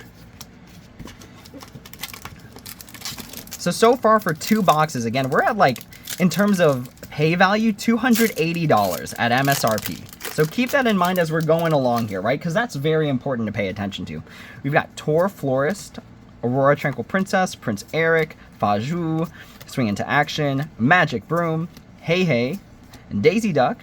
So far for 2 boxes, again, we're at, like, in terms of pay value, $280 at MSRP. So keep that in mind as we're going along here, right? Because that's very important to pay attention to. We've got Tor Florist, Aurora Tranquil Princess, Prince Eric, Faju, Swing Into Action, Magic Broom, Hey Hey, and Daisy Duck,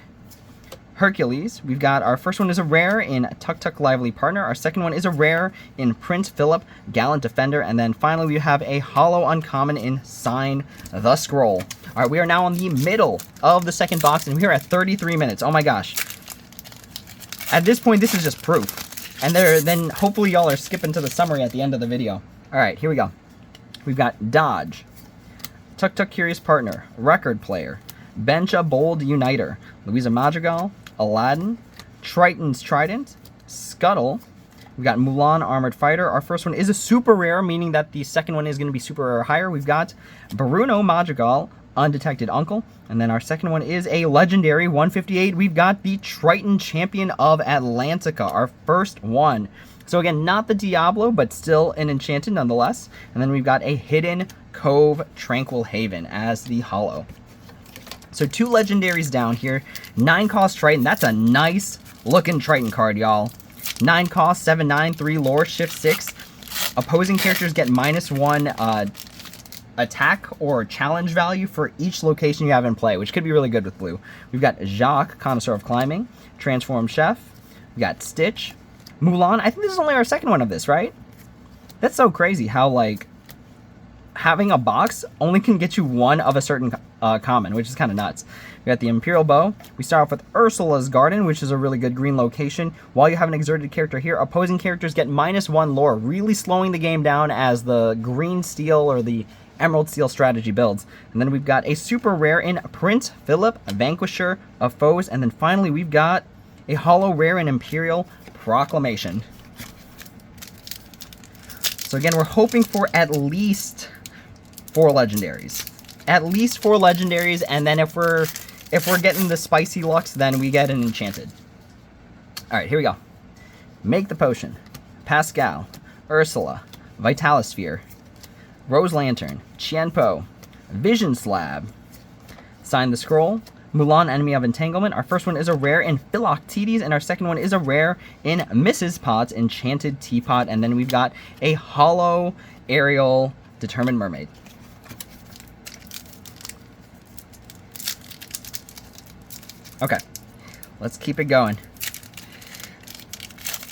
Hercules. We've got our first one is a rare in Tuk Tuk Lively Partner. Our second one is a rare in Prince Philip, Gallant Defender. And then finally we have a holo uncommon in Sign the Scroll. All right, we are now on the middle of the second box, and we are at 33 minutes. Oh my gosh. At this point, this is just proof. And then hopefully y'all are skipping to the summary at the end of the video. All right, here we go. We've got Dodge, Tuk Tuk Curious Partner, Record Player, Bencha Bold Uniter, Louisa Madrigal, Aladdin, Triton's Trident, Scuttle. We've got Mulan Armored Fighter. Our first one is a super rare, meaning that the second one is going to be super rare or higher. We've got Bruno Madrigal, Undetected Uncle. And then our second one is a legendary 158. We've got the Triton Champion of Atlantica, our first one. So again, not the Diablo, but still an enchanted nonetheless. And then we've got a Hidden Cove Tranquil Haven as the holo. So 2 legendaries down here. 9 cost Triton. That's a nice looking Triton card, y'all. 9 cost, 7/9, 3 lore, shift 6. Opposing characters get -1 attack or challenge value for each location you have in play, which could be really good with blue. We've got Jacques, Connoisseur of Climbing, Transformed Chef. We've got Stitch, Mulan. I think this is only our second one of this, right? That's so crazy how, like, having a box only can get you one of a certain common, which is kind of nuts. We got the Imperial Bow. We start off with Ursula's Garden, which is a really good green location. While you have an exerted character here, opposing characters get -1 lore, really slowing the game down as the green steel or the Emerald Steel strategy builds. And then we've got a super rare in Prince Philip, Vanquisher of Foes. And then finally we've got a holo rare in Imperial Proclamation. So again, we're hoping for at least 4 legendaries. At least 4 legendaries, and then if we're getting the spicy lucks, then we get an enchanted. Alright, here we go. Make the Potion. Pascal. Ursula. Vitalisphere. Rose Lantern. Qianpo. Vision Slab. Sign the Scroll. Mulan, Enemy of Entanglement. Our first one is a rare in Philoctetes, and our second one is a rare in Mrs. Potts, Enchanted Teapot, and then we've got a Hollow Ariel Determined Mermaid. Okay, let's keep it going.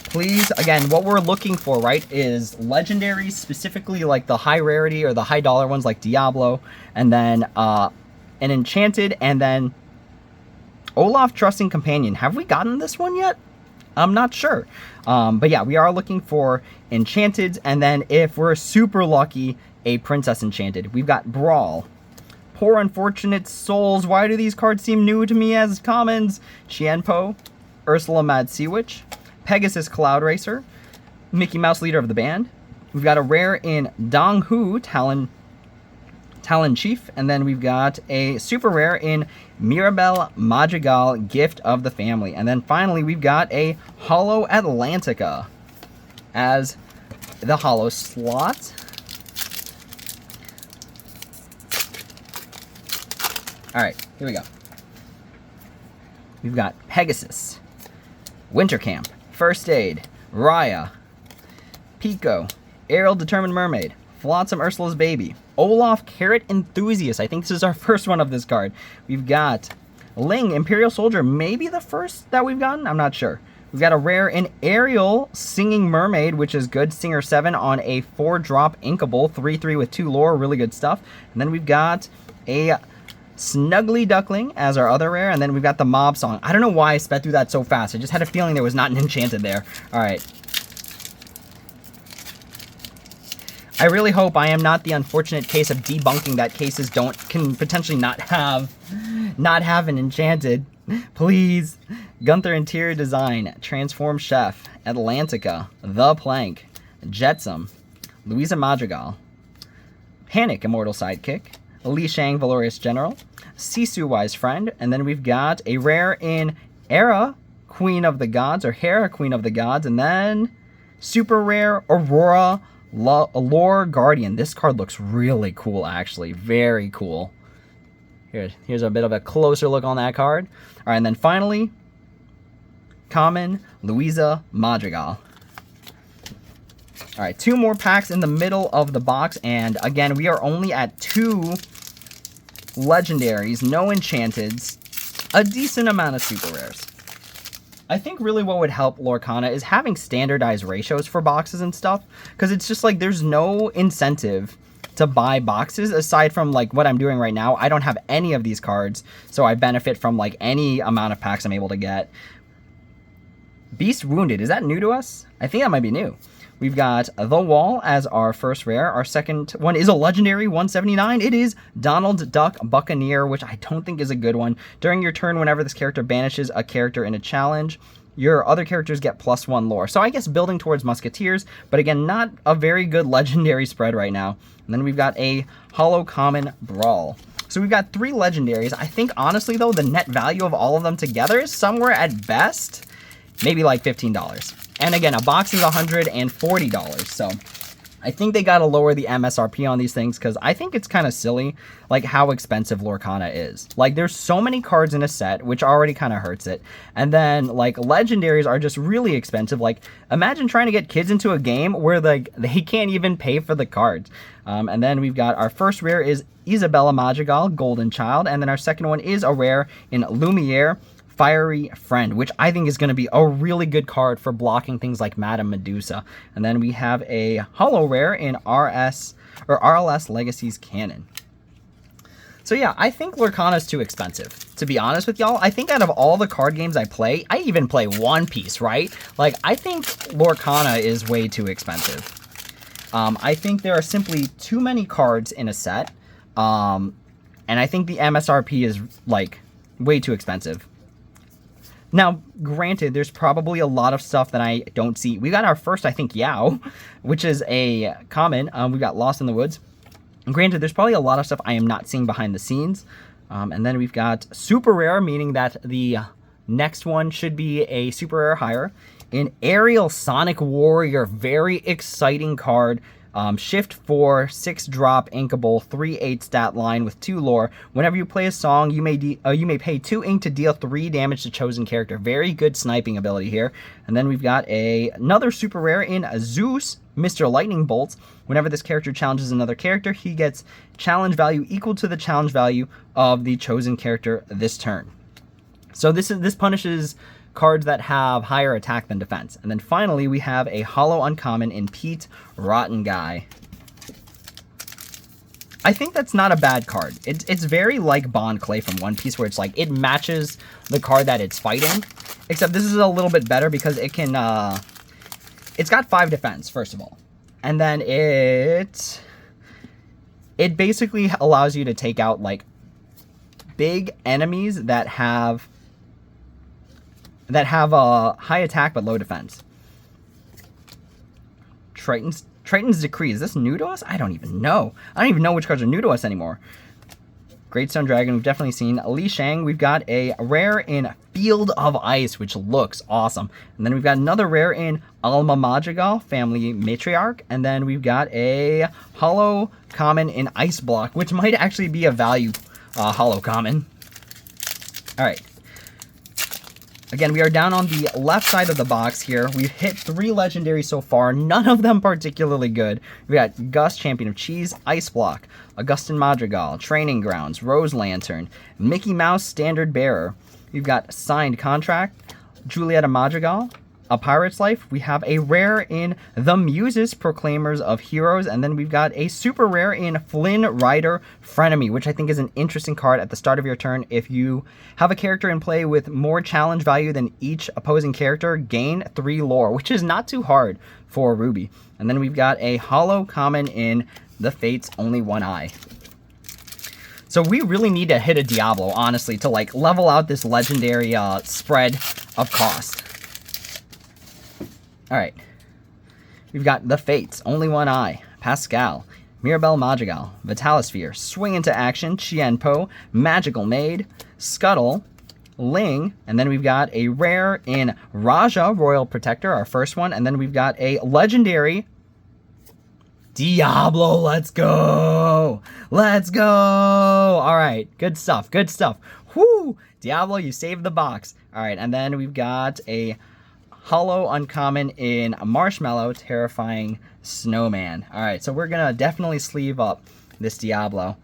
Please, again, what we're looking for, right, is legendaries, specifically like the high rarity or the high dollar ones like Diablo, and then an enchanted, and then Olaf Trusting Companion. Have we gotten this one yet? I'm not sure. But yeah, we are looking for enchanteds, and then if we're super lucky, a Princess Enchanted. We've got Brawl. Poor Unfortunate Souls. Why do these cards seem new to me as commons? Qianpo. Ursula Mad Sea Witch. Pegasus Cloud Racer. Mickey Mouse Leader of the Band. We've got a rare in Dong Hu Talon Chief, and then we've got a super rare in Mirabelle Madrigal, Gift of the Family. And then finally, we've got a Hollow Atlantica as the hollow slot. Alright, here we go. We've got Pegasus, Winter Camp, First Aid, Raya, Pico, Ariel Determined Mermaid, Flotsam Ursula's Baby, Olaf Carrot Enthusiast. I think this is our first one of this card. We've got Ling, Imperial Soldier, maybe the first that we've gotten? I'm not sure. We've got a rare in Ariel Singing Mermaid, which is good. Singer 7 on a 4-drop Inkable, 3/3 with 2 lore, really good stuff. And then we've got a Snuggly Duckling as our other rare, and then we've got the Mob Song. I don't know why I sped through that so fast. I just had a feeling there was not an enchanted there. Alright. I really hope I am not the unfortunate case of debunking that cases can potentially not have an enchanted. Please. Gunther Interior Design, Transform Chef, Atlantica, The Plank, Jetsam, Louisa Madrigal, Panic Immortal Sidekick, Li Shang Valorious General, Sisu Wise Friend, and then we've got a rare in Hera Queen of the Gods, or Hera Queen of the Gods, and then super rare Aurora Lore Guardian. This card looks really cool, actually. Very cool. Here's a bit of a closer look on that card. All right, and then finally, common Louisa Madrigal. All right, 2 more packs in the middle of the box, and again, we are only at 2 legendaries, no enchanteds, a decent amount of super rares. I think really what would help Lorcana is having standardized ratios for boxes and stuff, because it's just like there's no incentive to buy boxes aside from like what I'm doing right now. I don't have any of these cards, so I benefit from like any amount of packs I'm able to get. Beast Wounded, is that new to us? I think that might be new. We've got The Wall as our first rare. Our second one is a legendary 179. It is Donald Duck Buccaneer, which I don't think is a good one. During your turn, whenever this character banishes a character in a challenge, your other characters get +1 lore. So I guess building towards Musketeers, but again, not a very good legendary spread right now. And then we've got a Hollow Common Brawl. So we've got 3 legendaries. I think, honestly, though, the net value of all of them together is somewhere at best, maybe like $15. And again, a box is $140, so I think they gotta lower the MSRP on these things, because I think it's kind of silly, like, how expensive Lorcana is. Like, there's so many cards in a set, which already kind of hurts it, and then, like, legendaries are just really expensive. Like, imagine trying to get kids into a game where, like, they can't even pay for the cards. And then we've got our first rare is Isabella Madrigal, Golden Child, and then our second one is a rare in Lumiere, Fiery Friend, which I think is going to be a really good card for blocking things like Madame Medusa. And then we have a holo rare in RLS Legacies Canon. So yeah, I think Lorcana is too expensive. To be honest with y'all, I think out of all the card games I play, I even play One Piece, right? Like, I think Lorcana is way too expensive. I think there are simply too many cards in a set. And I think the MSRP is, like, way too expensive. Now, granted, there's probably a lot of stuff that I don't see. We got our first, I think, Yao, which is a common. We got Lost in the Woods. And granted, there's probably a lot of stuff I am not seeing behind the scenes. And then we've got super rare, meaning that the next one should be a super rare higher. An Aerial Sonic Warrior, very exciting card. Shift 4, 6 drop, inkable, 3/8 stat line with 2 lore. Whenever you play a song, you may pay 2 ink to deal 3 damage to chosen character. Very good sniping ability here. And then we've got another super rare in Zeus, Mr. Lightning Bolts. Whenever this character challenges another character, he gets challenge value equal to the challenge value of the chosen character this turn. So this punishes cards that have higher attack than defense. And then finally, we have a holo uncommon in Pete Rotten Guy. I think that's not a bad card. It's very like Bond Clay from One Piece, where it's like it matches the card that it's fighting, except this is a little bit better because it can it's got 5 defense, first of all, and then it basically allows you to take out like big enemies that have a high attack but low defense. Triton's Decree. Is this new to us? I don't even know. I don't even know which cards are new to us anymore. Great Stone Dragon, we've definitely seen. Li Shang, we've got a rare in Field of Ice, which looks awesome. And then we've got another rare in Alma Madrigal, Family Matriarch. And then we've got a holo common in Ice Block, which might actually be a value holo common. All right. Again, we are down on the left side of the box here. We've hit 3 legendaries so far, none of them particularly good. We got Gus, Champion of Cheese, Ice Block, Augustin Madrigal, Training Grounds, Rose Lantern, Mickey Mouse, Standard Bearer. We've got Signed Contract, Julieta Madrigal, A Pirate's Life. We have a rare in The Muses, Proclaimers of Heroes, and then we've got a super rare in Flynn Rider Frenemy, which I think is an interesting card at the start of your turn. If you have a character in play with more challenge value than each opposing character, gain 3 lore, which is not too hard for Ruby. And then we've got a holo common in The Fates, Only One Eye. So we really need to hit a Diablo, honestly, to like level out this legendary spread of cost. Alright, we've got The Fates, Only One Eye, Pascal, Mirabelle Madrigal, Vitalisphere, Swing Into Action, Qianpo, Magical Maid, Scuttle, Ling, and then we've got a rare in Raja, Royal Protector, our first one, and then we've got a legendary Diablo. Let's go! Let's go! Alright, good stuff, good stuff. Whoo! Diablo, you saved the box. Alright, and then we've got a holo uncommon in Marshmallow, Terrifying Snowman. Alright, so we're gonna definitely sleeve up this Diablo.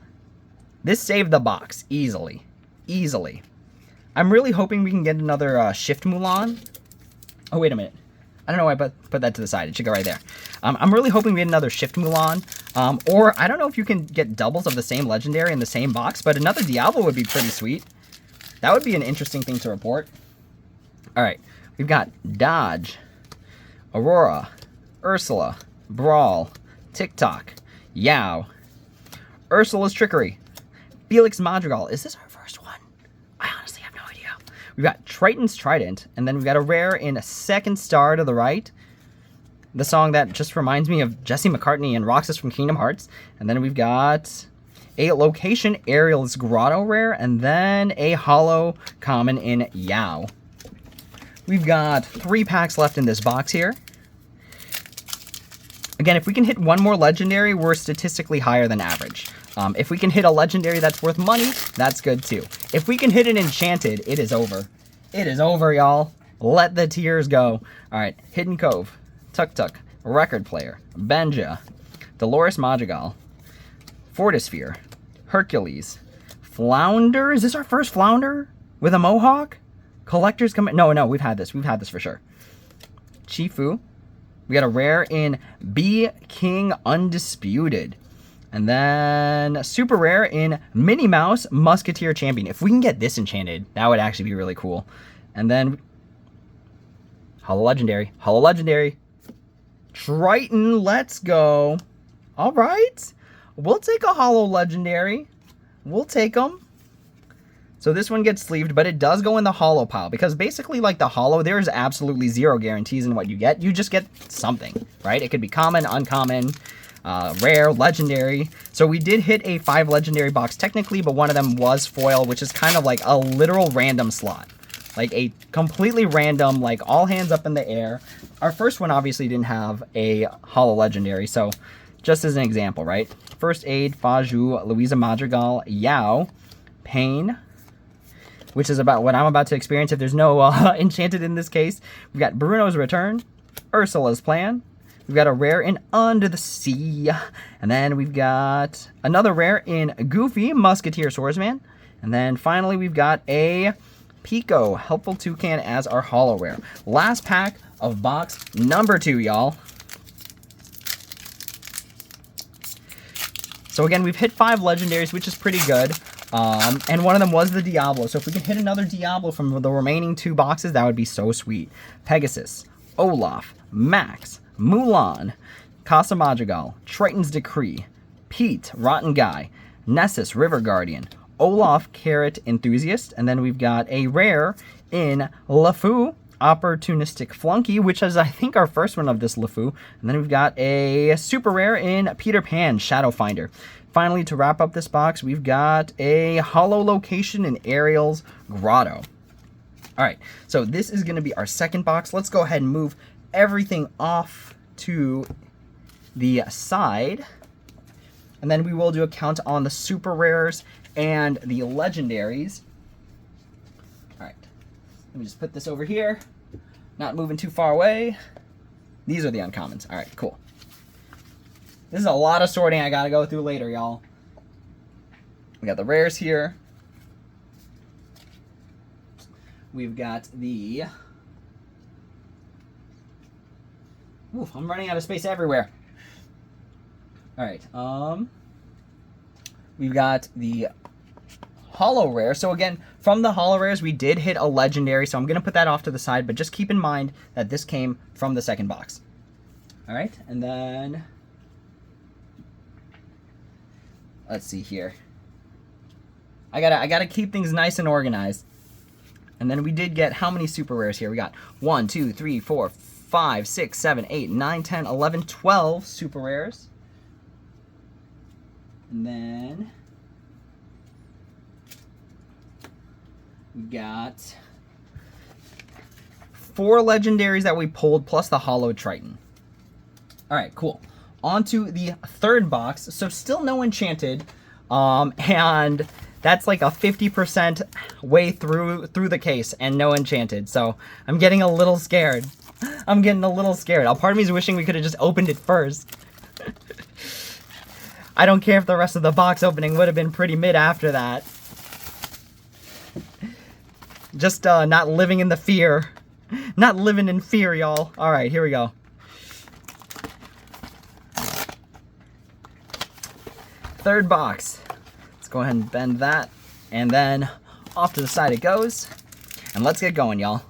This saved the box, easily. Easily. I'm really hoping we can get another Shift Mulan. Oh, wait a minute. I don't know why I put that to the side. It should go right there. I'm really hoping we get another Shift Mulan. Or, I don't know if you can get doubles of the same legendary in the same box, but another Diablo would be pretty sweet. That would be an interesting thing to report. Alright. We've got Dodge, Aurora, Ursula, Brawl, TikTok, Yao, Ursula's Trickery, Felix Madrigal. Is this our first one? I honestly have no idea. We've got Triton's Trident, and then we've got a rare in A Second Star to the Right. The song that just reminds me of Jesse McCartney and Roxas from Kingdom Hearts. And then we've got a Location Ariel's Grotto rare, and then a holo common in Yao. We've got 3 packs left in this box here. Again, if we can hit one more legendary, we're statistically higher than average. If we can hit a legendary that's worth money, that's good too. If we can hit an enchanted, it is over. It is over, y'all. Let the tears go. All right, Hidden Cove, Tuk Tuk, Record Player, Benja, Dolores Madrigal, Fortisphere, Hercules, Flounder. Is this our first Flounder with a mohawk? Collector's coming. No, we've had this. We've had this for sure. Chifu. We got a rare in Be King Undisputed. And then super rare in Minnie Mouse Musketeer Champion. If we can get this enchanted, that would actually be really cool. And then holo legendary. Holo legendary. Triton, let's go. All right. We'll take a holo legendary. We'll take them. So this one gets sleeved, but it does go in the holo pile, because basically, like the holo, there's absolutely zero guarantees in what you get. You just get something, right? It could be common, uncommon, rare, legendary. So we did hit a 5 legendary box technically, but one of them was foil, which is kind of like a literal random slot. Like a completely random, like all hands up in the air. Our first one obviously didn't have a holo legendary, so just as an example, right? First Aid, Faju, Louisa Madrigal, Yao, Pain, which is about what I'm about to experience if there's no Enchanted in this case. We've got Bruno's Return, Ursula's Plan. We've got a rare in Under the Sea. And then we've got another rare in Goofy, Musketeer Swordsman. And then finally we've got a Pico, Helpful Toucan as our holo rare. Last pack of box number 2, y'all. So again, we've hit 5 legendaries, which is pretty good. And one of them was the Diablo. So if we can hit another Diablo from the remaining 2 boxes, that would be so sweet. Pegasus, Olaf, Max, Mulan, Casa Madrigal, Triton's Decree, Pete, Rotten Guy, Nessus, River Guardian, Olaf, Carrot Enthusiast, and then we've got a rare in LeFou, Opportunistic Flunky, which is, I think, our first one of this LeFou. And then we've got a super rare in Peter Pan, Shadow Finder. Finally, to wrap up this box, we've got a holo location in Ariel's Grotto. All right, so this is going to be our second box. Let's go ahead and move everything off to the side. And then we will do a count on the super rares and the legendaries. All right, let me just put this over here. Not moving too far away. These are the uncommons. All right, cool. This is a lot of sorting I gotta go through later, y'all. We got the rares here. We've got the... Ooh, I'm running out of space everywhere. All right, we've got the holo rare. So again, from the holo rares, we did hit a legendary, so I'm gonna put that off to the side, but just keep in mind that this came from the second box. All right, and then let's see here. I gotta keep things nice and organized. And then we did get how many super rares here? We got 1, 2, 3, 4, 5, 6, 7, 8, 9, 10, 11, 12 super rares. And then we got 4 legendaries that we pulled, plus the holo Triton. All right, cool. On to the third box. So still no Enchanted, and that's like a 50% way through the case, and no Enchanted. So I'm getting a little scared. I'm getting a little scared. Part of me is wishing we could have just opened it first. I don't care if the rest of the box opening would have been pretty mid after that. Just not living in the fear. Not living in fear, y'all. All right, here we go. Third box. Let's go ahead and bend that. And then off to the side it goes. And let's get going, y'all.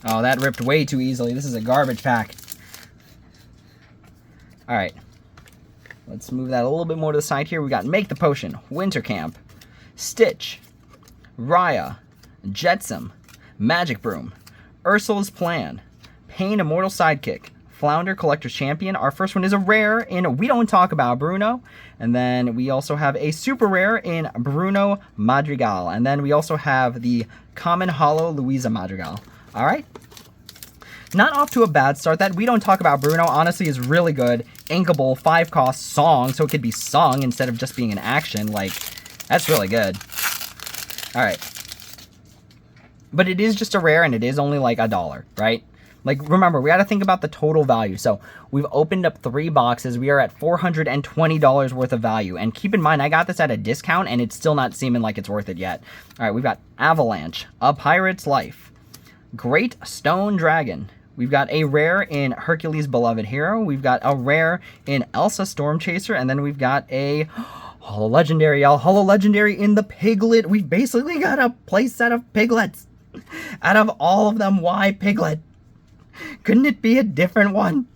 Oh, that ripped way too easily. This is a garbage pack. All right. Let's move that a little bit more to the side here. We got Make the Potion, Winter Camp, Stitch, Raya, Jetsam, Magic Broom, Ursula's Plan, Pain Immortal Sidekick, Flounder Collector's Champion. Our first one is a rare in We Don't Talk About Bruno. And then we also have a super rare in Bruno Madrigal. And then we also have the common holo Louisa Madrigal. All right. Not off to a bad start. That We Don't Talk About Bruno honestly is really good. Inkable, 5-cost song, so it could be sung instead of just being an action. Like, that's really good. All right. But it is just a rare, and it is only like $1, right? Like, remember, we got to think about the total value. So we've opened up 3 boxes. We are at $420 worth of value. And keep in mind, I got this at a discount, and it's still not seeming like it's worth it yet. All right, we've got Avalanche, A Pirate's Life, Great Stone Dragon. We've got a rare in Hercules' Beloved Hero. We've got a rare in Elsa Storm Chaser. And then we've got a holo legendary, y'all. Holo legendary in the Piglet. We've basically got a play set of Piglets. Out of all of them, why Piglet? Couldn't it be a different one?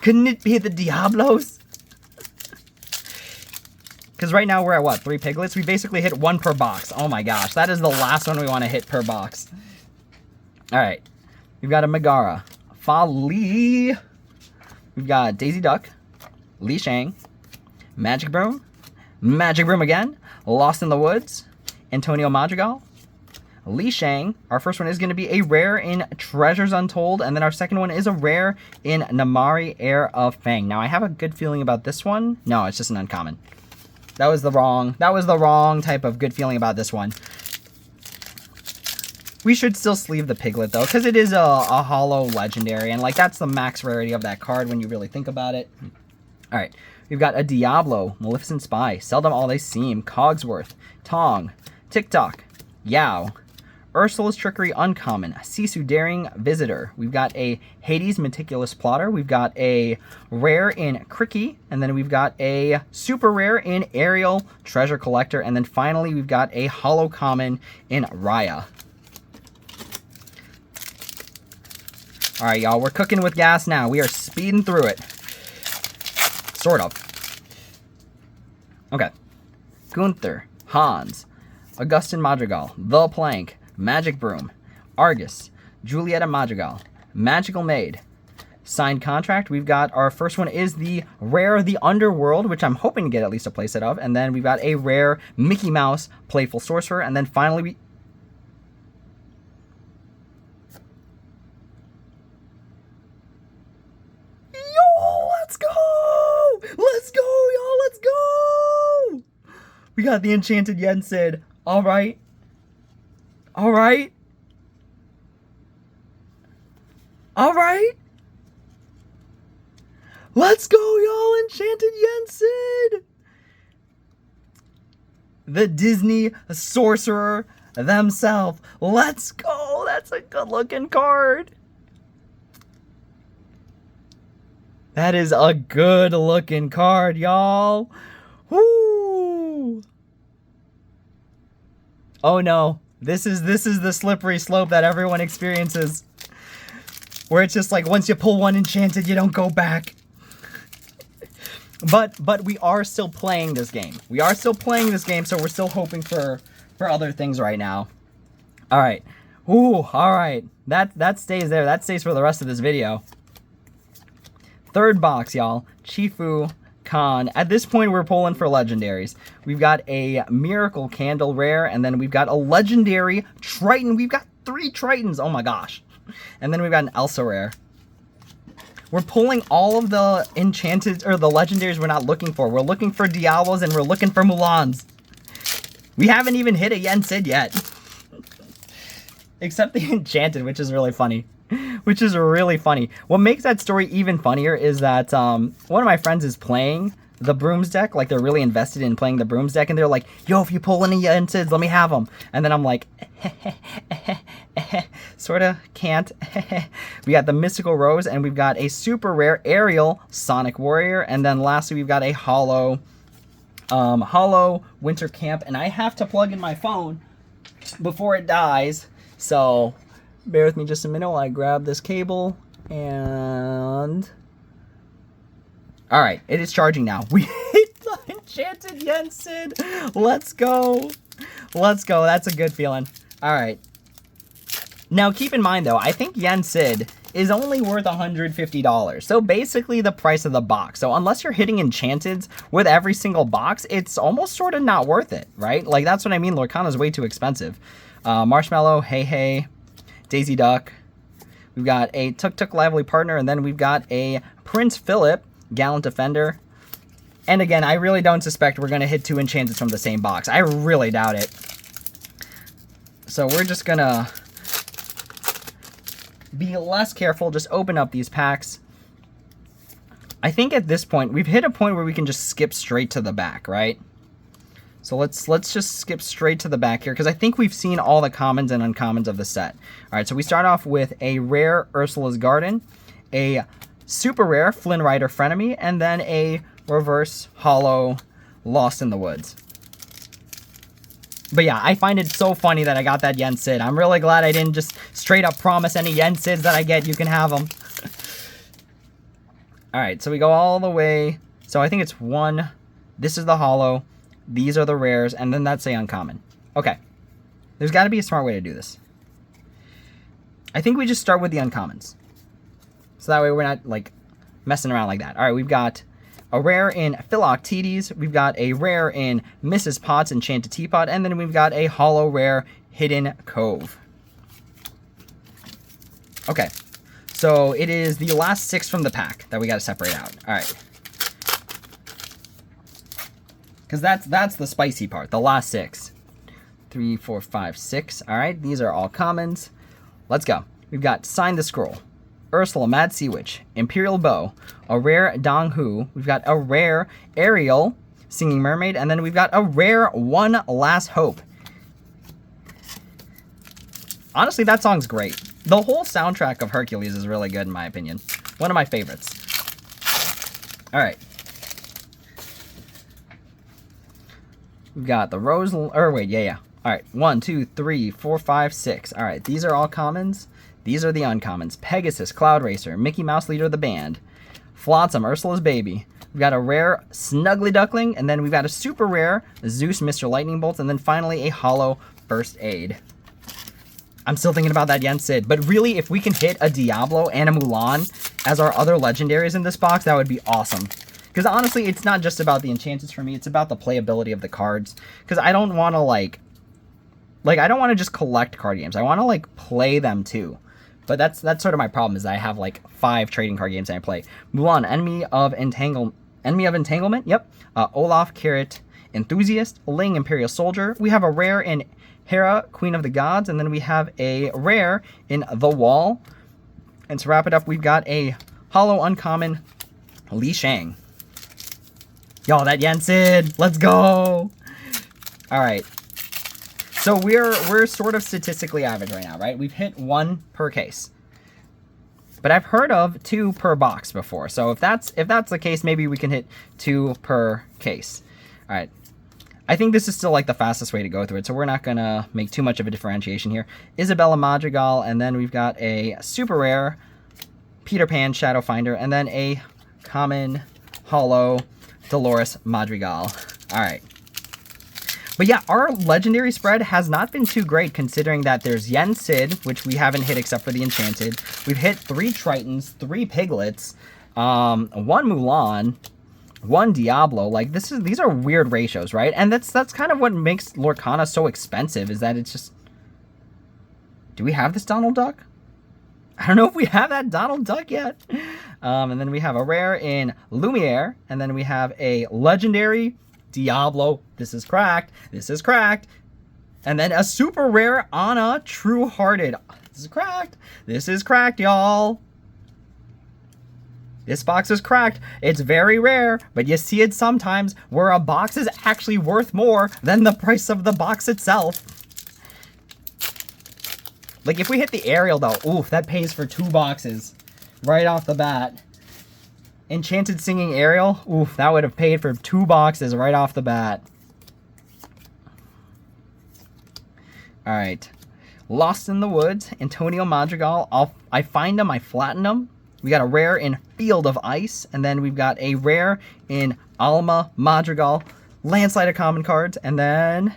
Couldn't it be the Diablos? Because right now we're at what, 3 piglets? We basically hit 1 per box. Oh my gosh, that is the last one we want to hit per box. All right, we've got a Megara, Fa Li. We've got Daisy Duck, Li Shang, Magic Broom again, Lost in the Woods, Antonio Madrigal, Li Shang. Our first one is going to be a rare in Treasures Untold, and then our second one is a rare in Namari, Heir of Fang. Now I have a good feeling about this one. No, it's just an uncommon. That was the wrong type of good feeling about this one. We should still sleeve the Piglet though, because it is a holo legendary, and like that's the max rarity of that card when you really think about it. All right, we've got a Diablo, Maleficent Spy, Seldom All They Seem, Cogsworth, Tong, TikTok, Yao, Ursula's Trickery Uncommon, Sisu Daring Visitor. We've got a Hades Meticulous Plotter. We've got a rare in Cricky, and then we've got a super rare in Ariel Treasure Collector, and then finally we've got a holo common in Raya. All right, y'all, we're cooking with gas now. We are speeding through it. Sort of. Okay. Gunther, Hans, Augustin Madrigal, The Plank, Magic Broom, Argus, Julieta Madrigal, Magical Maid, Signed Contract. We've got our first one is the rare The Underworld, which I'm hoping to get at least a playset of. And then we've got a rare Mickey Mouse Playful Sorcerer. And then finally we... Let's go, y'all. Let's go. We got the Enchanted Yen Sid. All right. All right. All right. Let's go, y'all. Enchanted Yen Sid. The Disney sorcerer themselves. Let's go. That's a good looking card. That is a good looking card, y'all. Woo! Oh no. This is the slippery slope that everyone experiences. Where it's just like once you pull one enchanted, you don't go back. But we are still playing this game. We are still playing this game, so we're still hoping for other things right now. Alright. Ooh, alright. That stays there. That stays for the rest of this video. Third box, y'all. Chifu Khan. At this point, we're pulling for legendaries. We've got a Miracle Candle rare, and then we've got a legendary Triton. We've got 3 Tritons. Oh my gosh. And then we've got an Elsa rare. We're pulling all of the enchanted, or the legendaries we're not looking for. We're looking for Diablos, and we're looking for Mulans. We haven't even hit a Yen Sid yet. Except the enchanted, which is really funny. Which is really funny. What makes that story even funnier is that one of my friends is playing the Brooms deck. Like, they're really invested in playing the Brooms deck. And they're like, yo, if you pull any Yensids, let me have them. And then I'm like, sorta can't. We got the Mystical Rose. And we've got a super rare Ariel Sonic Warrior. And then lastly, we've got a holo Winter Camp. And I have to plug in my phone before it dies. So... bear with me just a minute while I grab this cable, and... Alright, it is charging now. We hit the Enchanted Yen Sid! Let's go! Let's go, that's a good feeling. Alright. Now, keep in mind, though, I think Yen Sid is only worth $150. So, basically, the price of the box. So, unless you're hitting Enchanteds with every single box, it's almost sort of not worth it, right? Like, that's what I mean. Lorcana is way too expensive. Marshmallow, Hey, Daisy Duck. We've got a Tuk Tuk Lively Partner, and then we've got a Prince Philip, Gallant Defender. And again, I really don't suspect we're going to hit 2 Enchanted from the same box. I really doubt it. So we're just going to be less careful, just open up these packs. I think at this point, we've hit a point where we can just skip straight to the back, right? So let's just skip straight to the back here, because I think we've seen all the commons and uncommons of the set. All right, so we start off with a rare Ursula's Garden, a super rare Flynn Rider Frenemy, and then a reverse holo Lost in the Woods. But yeah, I find it so funny that I got that Yen Sid. I'm really glad I didn't just straight up promise any Yen Sids that I get, you can have them. All right, so we go all the way. So I think it's 1. This is the holo. These are the rares, and then that's a uncommon. Okay. There's got to be a smart way to do this. I think we just start with the uncommons. So that way we're not, like, messing around like that. All right, we've got a rare in Philoctetes. We've got a rare in Mrs. Potts Enchanted Teapot. And then we've got a holo rare Hidden Cove. Okay. So it is the last 6 from the pack that we got to separate out. All right. Because that's the spicy part, the last 6. 3, 4, 5, 6. All right, these are all commons. Let's go. We've got Sign the Scroll, Ursula, Mad Sea Witch, Imperial Bow, a rare Dong Hu. We've got a rare Ariel, Singing Mermaid, and then we've got a rare One Last Hope. Honestly, that song's great. The whole soundtrack of Hercules is really good, in my opinion. One of my favorites. All right. We've got the Rose... Or wait, yeah. All right. 1, 2, 3, 4, 5, 6. All right. These are all commons. These are the uncommons. Pegasus, Cloud Racer, Mickey Mouse, Leader of the Band. Flotsam, Ursula's Baby. We've got a rare Snuggly Duckling. And then we've got a super rare Zeus, Mr. Lightning Bolt. And then finally a holo First Aid. I'm still thinking about that Yen Sid. But really, if we can hit a Diablo and a Mulan as our other legendaries in this box, that would be awesome. Because honestly, it's not just about the enchantments for me. It's about the playability of the cards. Because I don't want to, like, I don't want to just collect card games. I want to, like, play them too. But that's sort of my problem, is I have, like, 5 trading card games that I play. Mulan, Enemy of Entanglement. Yep. Olaf, Carrot, Enthusiast. Ling, Imperial Soldier. We have a rare in Hera, Queen of the Gods. And then we have a rare in The Wall. And to wrap it up, we've got a holo uncommon Li Shang. Yo, that Yen Sid. Let's go. All right. So we're sort of statistically average right now, right? We've hit 1 per case. But I've heard of 2 per box before. So if that's the case, maybe we can hit 2 per case. All right. I think this is still like the fastest way to go through it, so we're not going to make too much of a differentiation here. Isabella Madrigal, and then we've got a super rare Peter Pan Shadow Finder, and then a common holo Dolores Madrigal. All right. But yeah, our legendary spread has not been too great, considering that there's Yen Sid, which we haven't hit except for the Enchanted. We've hit 3 Tritons, 3 Piglets, 1 Mulan, 1 Diablo. Like, these are weird ratios, right? And that's kind of what makes Lorcana so expensive, is that it's just... Do we have this Donald Duck? I don't know if we have that Donald Duck yet. And then we have a rare in Lumiere, and then we have a legendary Diablo. This is cracked. This is cracked. And then a super rare Anna True Hearted. This is cracked. This is cracked, y'all. This box is cracked. It's very rare, but you see it sometimes where a box is actually worth more than the price of the box itself. Like, if we hit the Ariel, though, oof, that pays for 2 boxes right off the bat. Enchanted Singing Ariel, oof, that would have paid for 2 boxes right off the bat. All right. Lost in the Woods, Antonio Madrigal. I find them, I flatten them. We got a rare in Field of Ice, and then we've got a rare in Alma Madrigal. Landslide of common cards, and then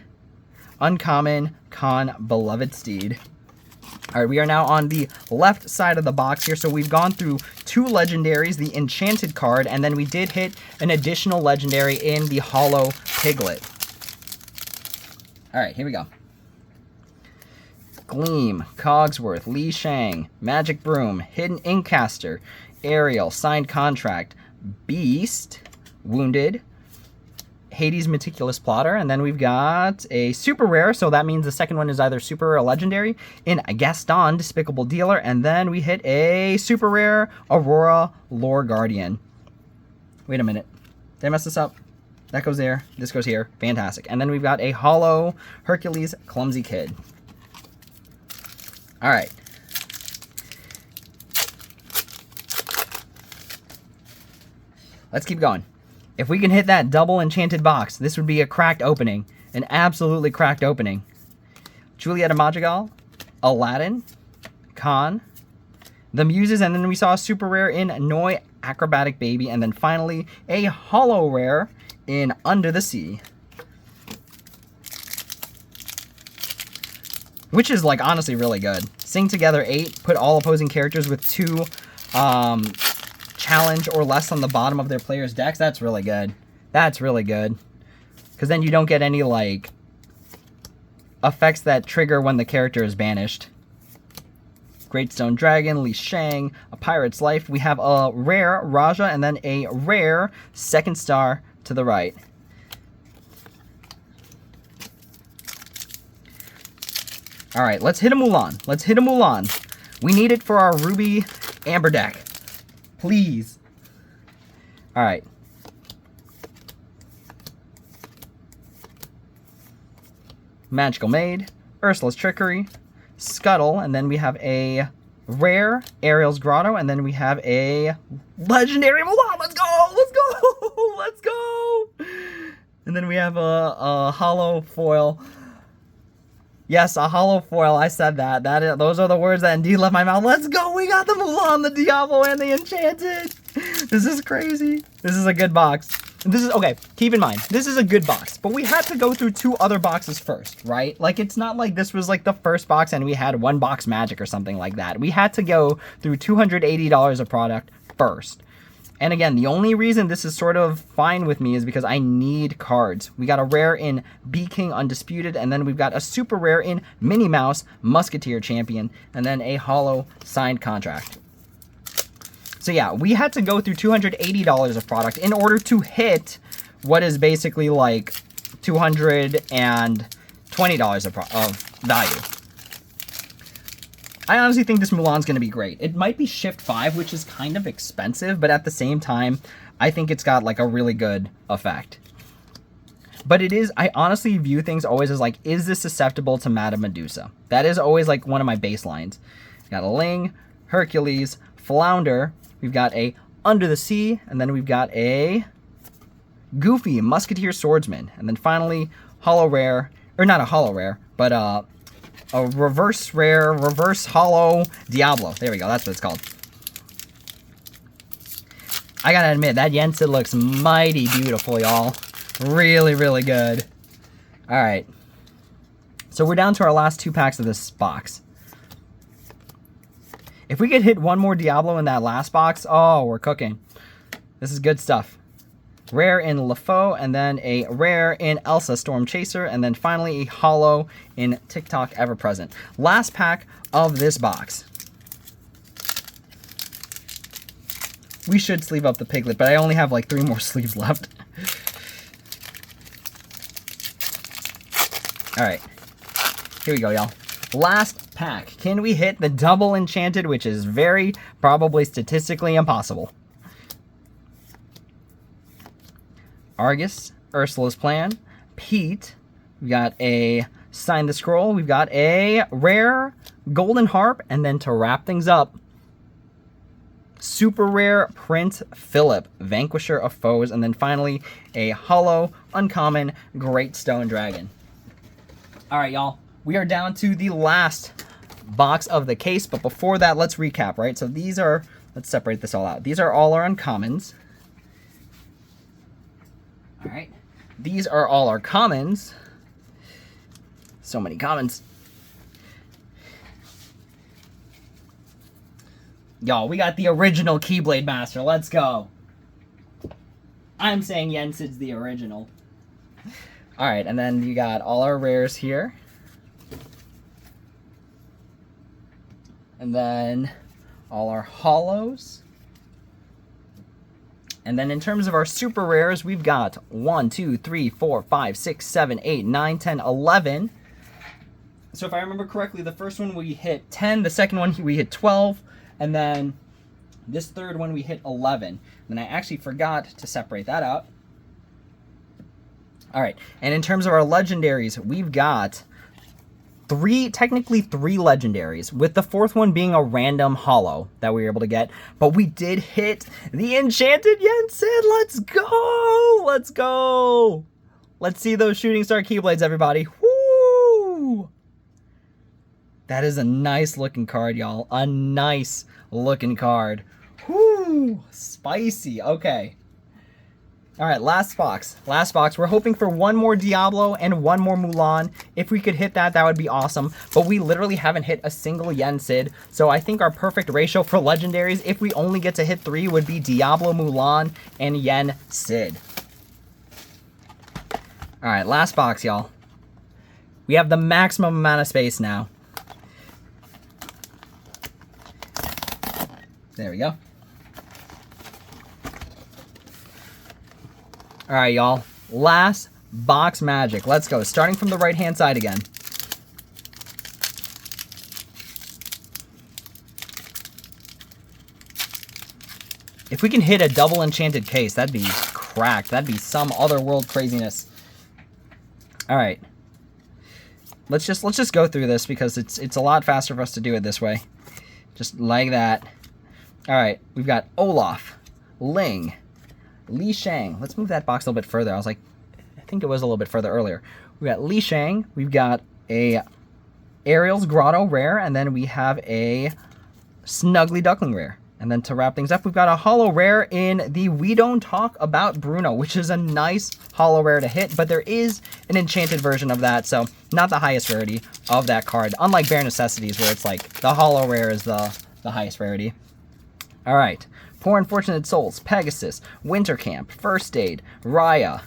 uncommon Khan Beloved Steed. All right, we are now on the left side of the box here. So we've gone through 2 legendaries, the Enchanted card, and then we did hit an additional legendary in the holo Piglet. All right, here we go. Gleam, Cogsworth, Li Shang, Magic Broom, Hidden Inkcaster, Ariel, Signed Contract, Beast, Wounded, Hades Meticulous Plotter, and then we've got a super rare, so that means the second one is either super or legendary, in Gaston, Despicable Dealer, and then we hit a super rare Aurora Lore Guardian. Wait a minute. Did I mess this up? That goes there. This goes here. Fantastic. And then we've got a holo Hercules Clumsy Kid. All right. Let's keep going. If we can hit that double enchanted box, this would be a cracked opening. An absolutely cracked opening. Julieta Madrigal, Aladdin, Khan, the Muses, and then we saw a super rare in Noi Acrobatic Baby, and then finally a holo rare in Under the Sea. which is like honestly really good. Sing together 8, put all opposing characters with 2 challenge or less on the bottom of their player's decks. That's really good. That's really good. Because then you don't get any like effects that trigger when the character is banished. Great Stone Dragon, Li Shang, a Pirate's Life. We have a rare Raja and then a rare second star to the right. Alright, let's hit a Mulan. Let's hit a Mulan. We need it for our Ruby Amber deck. Please. Alright. Magical Maid, Ursula's Trickery, Scuttle, and then we have a rare Ariel's Grotto, and then we have a legendary Mulan. Let's go! Let's go! Let's go! And then we have a hollow foil. Yes, a hollow foil. I said that. Those are the words that indeed left my mouth. Let's go! We got the Mulan, the Diablo, and the Enchanted. This is crazy. This is a good box. This is, okay, keep in mind, this is a good box, but we had to go through 2 other boxes first, right? Like, it's not like this was like the first box and we had 1 box magic or something like that. We had to go through $280 of product first. And again, the only reason this is sort of fine with me is because I need cards. We got a rare in Bee King Undisputed, and then we've got a super rare in Minnie Mouse Musketeer Champion, and then a hollow signed contract. So yeah, we had to go through $280 of product in order to hit what is basically like $220 of value. I honestly think this Mulan's going to be great. It might be Shift 5, which is kind of expensive, but at the same time, I think it's got like a really good effect. But it is, I honestly view things always as like, is this susceptible to Madame Medusa? That is always like one of my baselines. We've got a Ling, Hercules, Flounder, we've got a Under the Sea, and then we've got a Goofy Musketeer Swordsman. And then finally, Hollow Rare, or not a Hollow Rare, but a reverse rare, reverse hollow Diablo. There we go, that's what it's called. I gotta admit, that Yensid looks mighty beautiful, y'all. Really, really good. Alright. So we're down to our last 2 packs of this box. If we could hit 1 more Diablo in that last box, oh, we're cooking. This is good stuff. Rare in LeFou, and then a rare in Elsa Storm Chaser, and then finally a hollow in TikTok Ever Present. Last pack of this box. We should sleeve up the Piglet, but I only have like 3 more sleeves left. Alright. Here we go, y'all. Last pack. Can we hit the double Enchanted, which is very probably statistically impossible? Argus, Ursula's Plan, Pete, we got a Sign the Scroll, we've got a rare Golden Harp, and then to wrap things up, super rare Prince Philip, Vanquisher of Foes, and then finally a hollow, uncommon Great Stone Dragon. Alright, y'all, we are down to the last box of the case, but before that, let's recap, right? So these are, let's separate this all out. These are all our uncommons. Alright, these are all our commons. So many commons. Y'all, we got the original Keyblade Master. Let's go. I'm saying Yensid's the original. Alright, and then you got all our rares here. And then all our hollows. And then in terms of our super rares, we've got 1, 2, 3, 4, 5, 6, 7, 8, 9, 10, 11. So if I remember correctly, the first one we hit 10, the second one we hit 12, and then this third one we hit 11. And I actually forgot to separate that out. All right, and in terms of our legendaries, we've got technically three legendaries, with the 4th one being a random hollow that we were able to get. But we did hit the Enchanted Yensid. Let's go! Let's go! Let's see those Shooting Star Keyblades, everybody. Woo! That is a nice looking card, y'all. A nice looking card. Woo! Spicy. Okay. All right, last box. Last box. We're hoping for one more Diablo and one more Mulan. If we could hit that, that would be awesome. But we literally haven't hit a single Yen Sid. So I think our perfect ratio for legendaries, if we only get to hit 3, would be Diablo, Mulan, and Yen Sid. All right, last box, y'all. We have the maximum amount of space now. There we go. All right, y'all. Last box magic. Let's go. Starting from the right-hand side again. If we can hit a double enchanted case, that'd be cracked. That'd be some other world craziness. All right. Let's just go through this because it's a lot faster for us to do it this way. Just like that. All right. We've got Olaf, Ling, Li Shang. Let's move that box a little bit further. I think it was a little bit further earlier. We got Li Shang. We've got a Ariel's Grotto rare, and then we have a Snuggly Duckling rare. And then to wrap things up, we've got a holo rare in the We Don't Talk About Bruno, which is a nice holo rare to hit, but there is an enchanted version of that, so not the highest rarity of that card, unlike Bare Necessities, where it's like the holo rare is the highest rarity. All right. Poor Unfortunate Souls, Pegasus, Winter Camp, First Aid, Raya,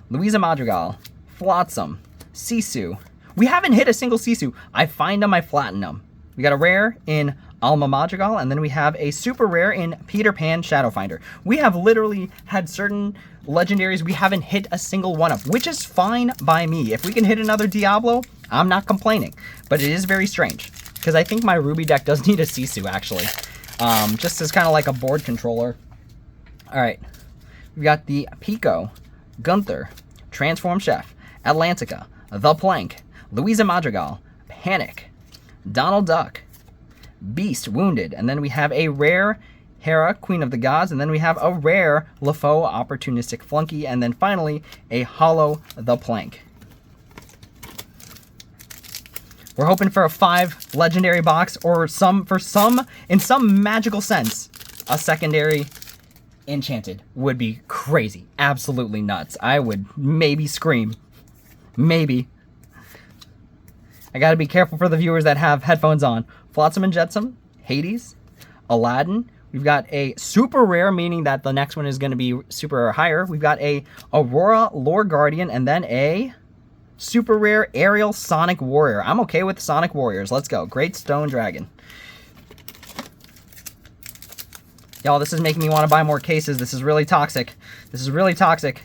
Louisa Madrigal, Flotsam, Sisu. We haven't hit a single Sisu. I find them, I flatten them. We got a rare in Alma Madrigal, and then we have a super rare in Peter Pan Shadowfinder. We have literally had certain legendaries we haven't hit a single one of, which is fine by me. If we can hit another Diablo, I'm not complaining. But it is very strange, because I think my Ruby deck does need a Sisu, actually. Just as kind of like a board controller. All right. We've got the Pico, Gunther, Transform Chef, Atlantica, The Plank, Louisa Madrigal, Panic, Donald Duck, Beast, Wounded, and then we have a rare Hera, Queen of the Gods, and then we have a rare LeFaux, Opportunistic Flunky, and then finally a holo The Plank. We're hoping for a 5 legendary box, or in some magical sense, a secondary enchanted would be crazy. Absolutely nuts. I would maybe scream. Maybe. I gotta be careful for the viewers that have headphones on. Flotsam and Jetsam, Hades, Aladdin. We've got a super rare, meaning that the next one is going to be super higher. We've got a Aurora Lore Guardian, and then a super rare Ariel Sonic Warrior. I'm okay with Sonic Warriors. Let's go. Great Stone Dragon. Y'all, this is making me want to buy more cases. This is really toxic. This is really toxic.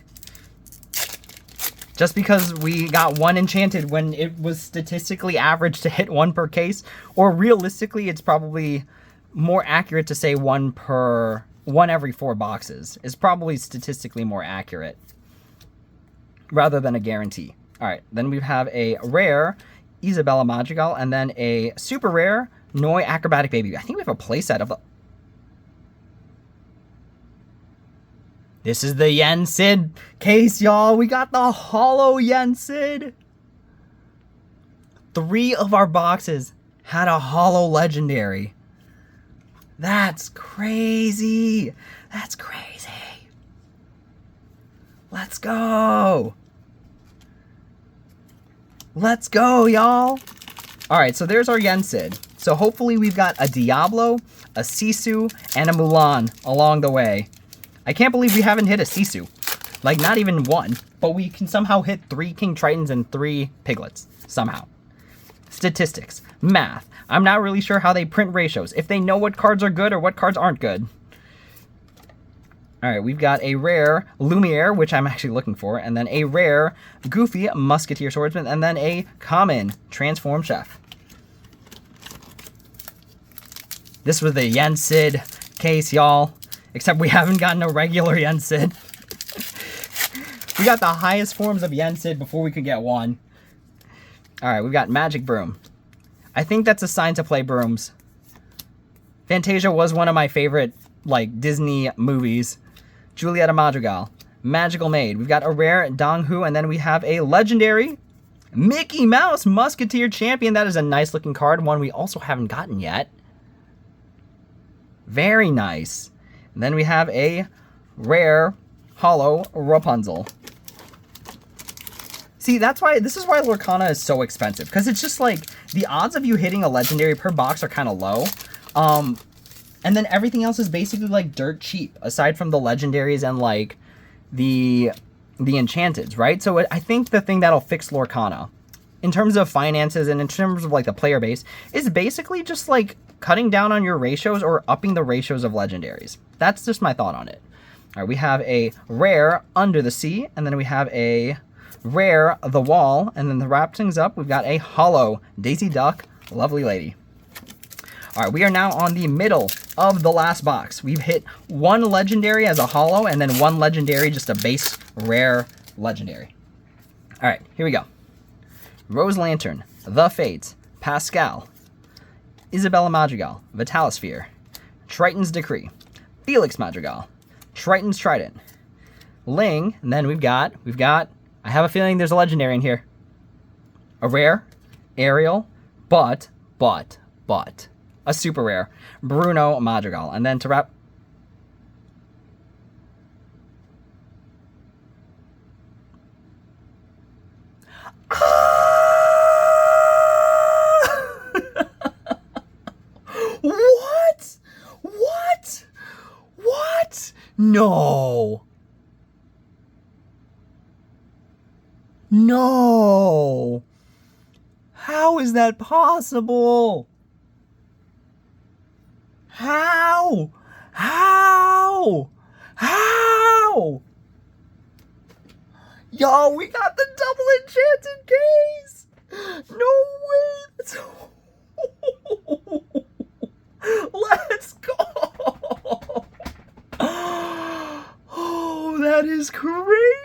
Just because we got one enchanted when it was statistically average to hit 1 per case, or realistically, it's probably more accurate to say 1 every 4 boxes. Is probably statistically more accurate rather than a guarantee. All right, then we have a rare Isabella Madrigal, and then a super rare Noi Acrobatic Baby. I think we have a playset of the... This is the Yen Sid case, y'all. We got the holo Yen Sid. 3 of our boxes had a holo legendary. That's crazy. That's crazy. Let's go. Let's go, y'all. All right, so there's our Yen Sid. So hopefully we've got a Diablo, a Sisu, and a Mulan along the way. I can't believe we haven't hit a Sisu. Like, not even 1. But we can somehow hit 3 King Tritons and 3 Piglets. Somehow. Statistics. Math. I'm not really sure how they print ratios. If they know what cards are good or what cards aren't good. Alright, we've got a rare Lumiere, which I'm actually looking for. And then a rare Goofy Musketeer Swordsman. And then a common Transform Chef. This was the Yen Sid case, y'all. Except we haven't gotten a regular Yen Sid. We got the highest forms of Yen Sid before we could get one. Alright, we've got Magic Broom. I think that's a sign to play brooms. Fantasia was one of my favorite, like, Disney movies. Julieta Madrigal. Magical Maid. We've got a rare Dong Hu, and then we have a legendary Mickey Mouse Musketeer Champion. That is a nice looking card. One we also haven't gotten yet. Very nice. And then we have a rare holo Rapunzel. See, this is why Lorcana is so expensive, because it's just like, the odds of you hitting a legendary per box are kind of low. And then everything else is basically like dirt cheap, aside from the legendaries and like the enchanteds, right? So I think the thing that'll fix Lorcana, in terms of finances and in terms of like the player base, is basically just like cutting down on your ratios or upping the ratios of legendaries. That's just my thought on it. All right, we have a rare Under the Sea, and then we have a rare The Wall, and then to wrap things up, we've got a holo Daisy Duck, Lovely Lady. All right, we are now on the middle of the last box. We've hit one legendary as a holo, and then one legendary, just a base rare legendary. All right, here we go. Rose Lantern, The Fates, Pascal, Isabella Madrigal, Vitalisphere, Triton's Decree, Felix Madrigal, Triton's Trident, Ling, and then we've got, I have a feeling there's a legendary in here. A rare, Ariel, but, a super rare, Bruno Madrigal. And then to wrap... What? No. No. How is that possible? How? Yo, we got the double enchanted case. No way. Let's go. Oh, that is crazy.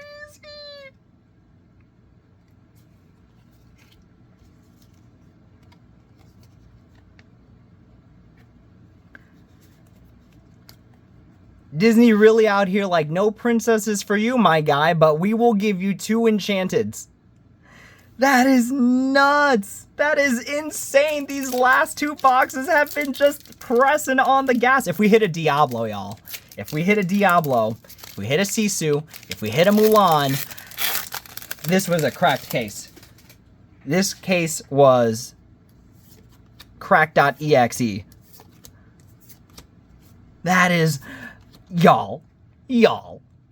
Disney really out here like, no princesses for you, my guy, but we will give you 2 enchanteds. That is nuts. That is insane. These last 2 boxes have been just pressing on the gas. If we hit a Diablo, y'all. If we hit a Diablo, if we hit a Sisu, if we hit a Mulan, this was a cracked case. This case was cracked.exe. That is... Y'all,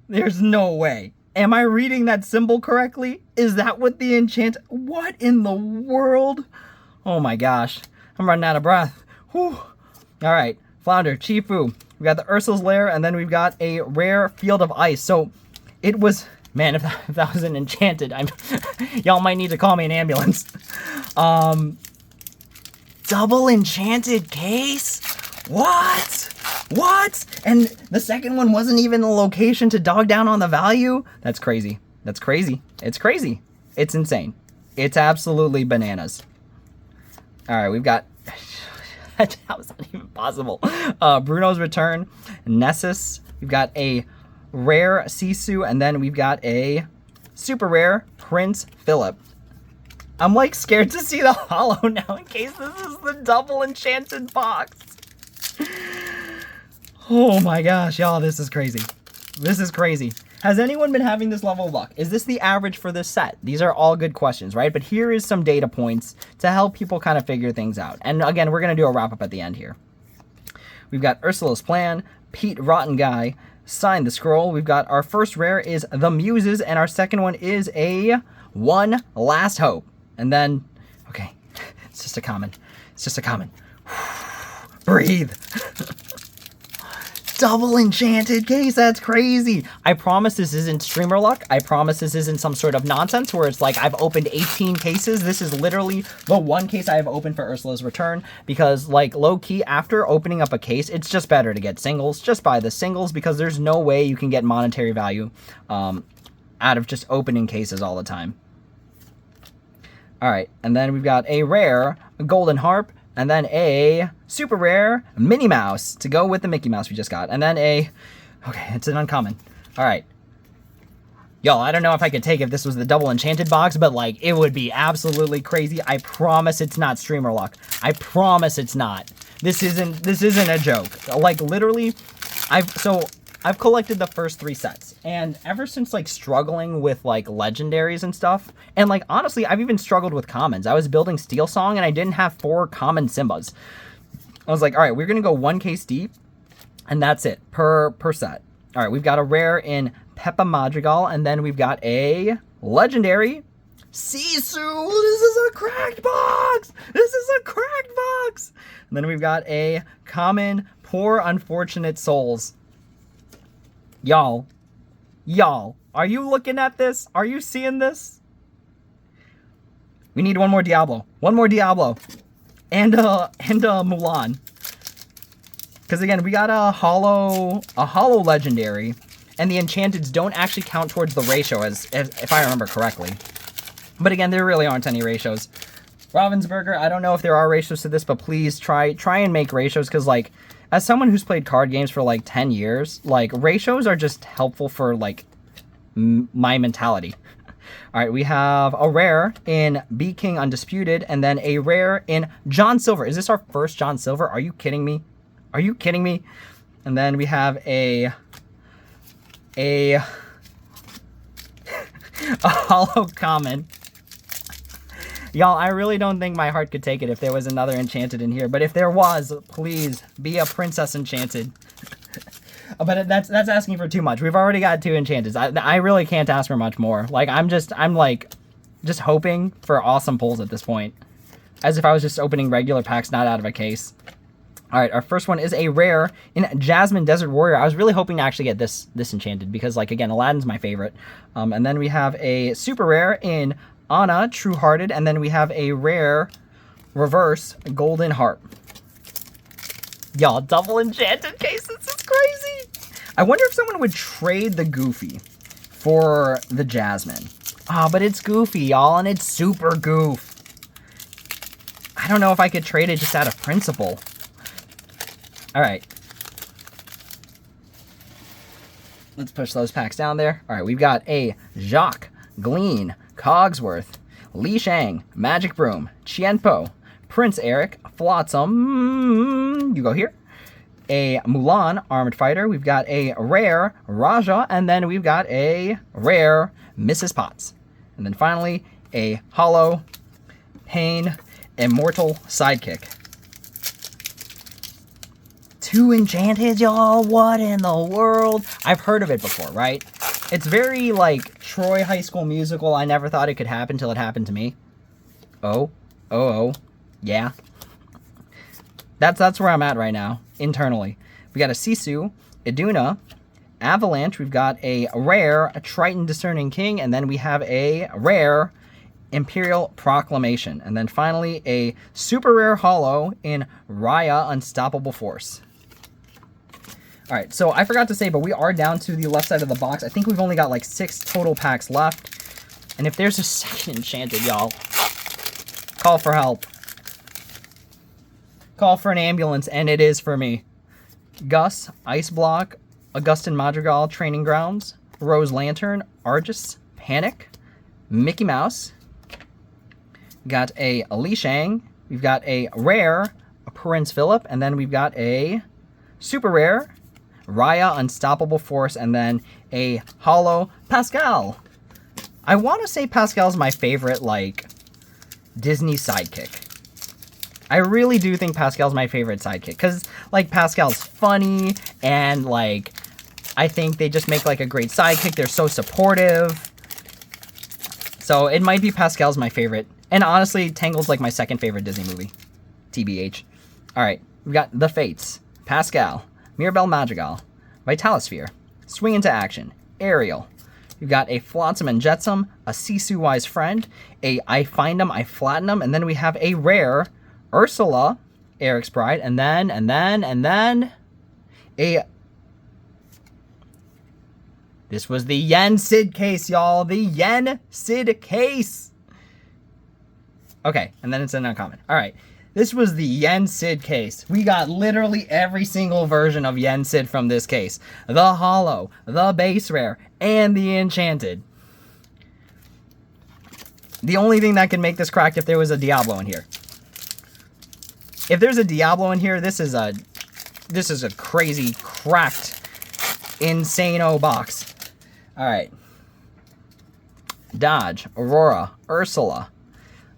there's no way. Am I reading that symbol correctly? Is that what the enchant... What in the world? Oh my gosh. I'm running out of breath. Whew. All right. Flounder, Chifu. We got the Ursula's Lair, and then we've got a rare Field of Ice. So it was... Man, if that was an enchanted, y'all might need to call me an ambulance. Double enchanted case? What? And the second one wasn't even a location to dog down on the value? That's crazy. It's crazy. It's insane. It's absolutely bananas. All right, we've got... That was not even possible. Bruno's Return, Nessus. We've got a rare Sisu, and then we've got a super rare Prince Philip. I'm like scared to see the holo now in case this is the double enchanted box. Oh my gosh, y'all, this is crazy. This is crazy. Has anyone been having this level of luck? Is this the average for this set? These are all good questions, right? But here is some data points to help people kind of figure things out. And again, we're going to do a wrap-up at the end here. We've got Ursula's Plan, Pete Rotten Guy, Sign the Scroll. We've got our first rare is The Muses, and our second one is a One Last Hope. And then, okay, it's just a common. Breathe. Double enchanted case, that's crazy. I promise this isn't streamer luck. I promise this isn't some sort of nonsense where it's like I've opened 18 cases. This is literally the one case I have opened for Ursula's Return, because like low-key after opening up a case, it's just better to get singles. Just buy the singles, because there's no way you can get monetary value out of just opening cases all the time. All right, and then we've got a rare Golden Harp, and then a super rare Minnie Mouse to go with the Mickey Mouse we just got. And then okay, it's an uncommon. All right. Y'all, I don't know if I could take if this was the double enchanted box, but like it would be absolutely crazy. I promise it's not streamer luck. I promise it's not. This isn't a joke. Like literally, so I've collected the first 3 sets, and ever since like struggling with like legendaries and stuff, and like honestly, I've even struggled with commons. I was building Steel Song and I didn't have 4 common Simbas. I was like, all right, we're gonna go 1 case deep, and that's it per set. All right, we've got a rare in Peppa Madrigal, and then we've got a legendary Sisu. This is a cracked box. This is a cracked box. And then we've got a common Poor Unfortunate Souls. Y'all, are you looking at this? Are you seeing this? We need one more Diablo. One more Diablo. And Mulan. Because again, we got a hollow legendary, and the enchanteds don't actually count towards the ratio as if I remember correctly. But again, there really aren't any ratios. Ravensburger, I don't know if there are ratios to this, but please try and make ratios, because like, as someone who's played card games for like 10 years, like ratios are just helpful for like my mentality. All right, we have a rare in Be King Undisputed, and then a rare in John Silver. Is this our first John Silver? Are you kidding me? Are you kidding me? And then we have a hollow common. Y'all, I really don't think my heart could take it if there was another enchanted in here. But if there was, please be a princess enchanted. But that's asking for too much. We've already got 2 enchanteds. I really can't ask for much more. Like, I'm like just hoping for awesome pulls at this point. As if I was just opening regular packs, not out of a case. All right, our first one is a rare in Jasmine Desert Warrior. I was really hoping to actually get this enchanted because, like, again, Aladdin's my favorite. And then we have a super rare in Anna, True Hearted, and then we have a rare reverse Golden Harp. Y'all, double enchanted cases, this is crazy. I wonder if someone would trade the Goofy for the Jasmine. But it's Goofy, y'all, and it's super goof. I don't know if I could trade it just out of principle. All right. Let's push those packs down there. All right, we've got a Jacques, Glean, Cogsworth, Li Shang, Magic Broom, Qianpo, Prince Eric, Flotsam, you go here. A Mulan, Armored Fighter. We've got a rare Raja, and then we've got a rare Mrs. Potts. And then finally, a hollow Pain Immortal Sidekick. 2 enchanted, y'all. What in the world? I've heard of it before, right? It's very like Troy High School Musical. I never thought it could happen till it happened to me. Oh. Yeah. That's where I'm at right now, internally. We got a Sisu, Iduna, Avalanche. We've got a rare Triton Discerning King, and then we have a rare Imperial Proclamation. And then finally, a super rare hollow in Raya Unstoppable Force. All right, so I forgot to say, but we are down to the left side of the box. I think we've only got like 6 total packs left. And if there's a second enchanted, y'all, call for help. Call for an ambulance, and it is for me. Gus, Ice Block, Augustin Madrigal, Training Grounds, Rose Lantern, Argus, Panic, Mickey Mouse. Got a Li Shang. We've got a rare Prince Philip, and then we've got a super rare Raya Unstoppable Force, and then a hollow Pascal. I want to say Pascal's my favorite, like, Disney sidekick. I really do think Pascal's my favorite sidekick, because, like, Pascal's funny, and, like, I think they just make, like, a great sidekick. They're so supportive. So it might be Pascal's my favorite. And honestly, Tangled's, like, my second favorite Disney movie. TBH. All right, we've got The Fates, Pascal, Mirabelle Madrigal, Vitalosphere, Swing Into Action, Ariel. We've got a Flotsam and Jetsam, a Sisu Wise Friend, a I Find 'em, I Flatten 'em, and then we have a rare Ursula, Eric's Bride, and then a... This was the Yen Sid case, y'all. The Yen Sid case. Okay, and then it's an uncommon. All right. This was the Yen Sid case. We got literally every single version of Yen Sid from this case. The Hollow, the Base Rare, and the Enchanted. The only thing that can make this cracked if there was a Diablo in here. If there's a Diablo in here, this is a crazy cracked insane-o box. All right. Dodge, Aurora, Ursula,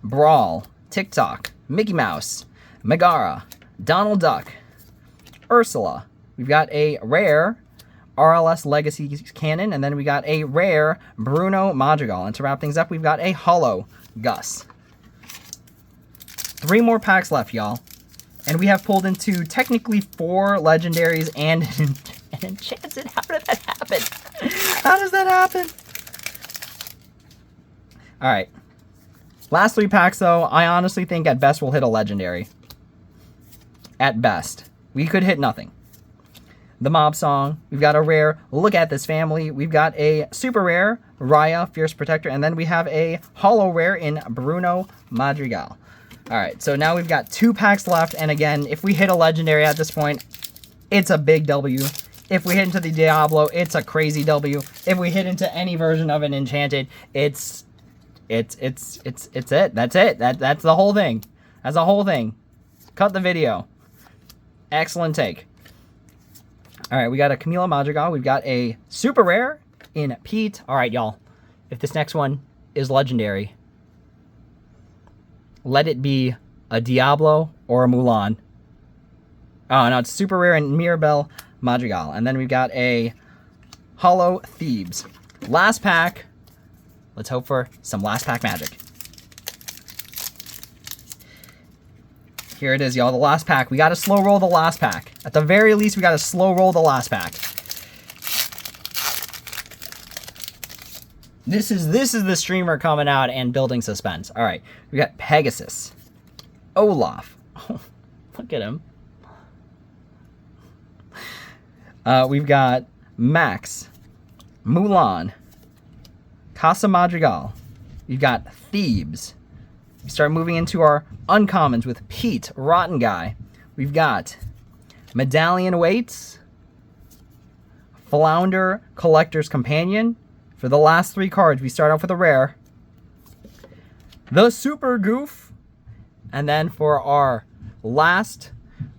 Brawl, TikTok, Mickey Mouse, Megara, Donald Duck, Ursula. We've got a rare RLS Legacy Cannon, and then we got a rare Bruno Madrigal. And to wrap things up, we've got a holo Gus. 3 more packs left, y'all. And we have pulled into technically 4 legendaries and an enchanted. How did that happen? How does that happen? All right. Last 3 packs, though, I honestly think at best we'll hit a legendary. At best. We could hit nothing. The Mob Song. We've got a rare Look at This Family. We've got a super rare Raya, Fierce Protector. And then we have a holo rare in Bruno Madrigal. All right, so now we've got 2 packs left. And again, if we hit a legendary at this point, it's a big W. If we hit into the Diablo, it's a crazy W. If we hit into any version of an enchanted, it's it. That's it. That's the whole thing. That's the whole thing. Cut the video. Excellent take. All right, we got a Camila Madrigal. We've got a super rare in Pete. All right, y'all. If this next one is legendary, let it be a Diablo or a Mulan. Oh, no, it's super rare in Mirabelle Madrigal. And then we've got a holo Thebes. Last pack. Let's hope for some last pack magic. Here it is, y'all, the last pack. We got to slow roll the last pack. At the very least, we got to slow roll the last pack. This is the streamer coming out and building suspense. All right, we got Pegasus, Olaf. Oh, look at him. We've got Max, Mulan, Casa Madrigal. We've got Thebes. We start moving into our uncommons with Pete, Rotten Guy. We've got Medallion Waits, Flounder, Collector's Companion. For the last 3 cards, we start off with a rare. The Super Goof. And then for our last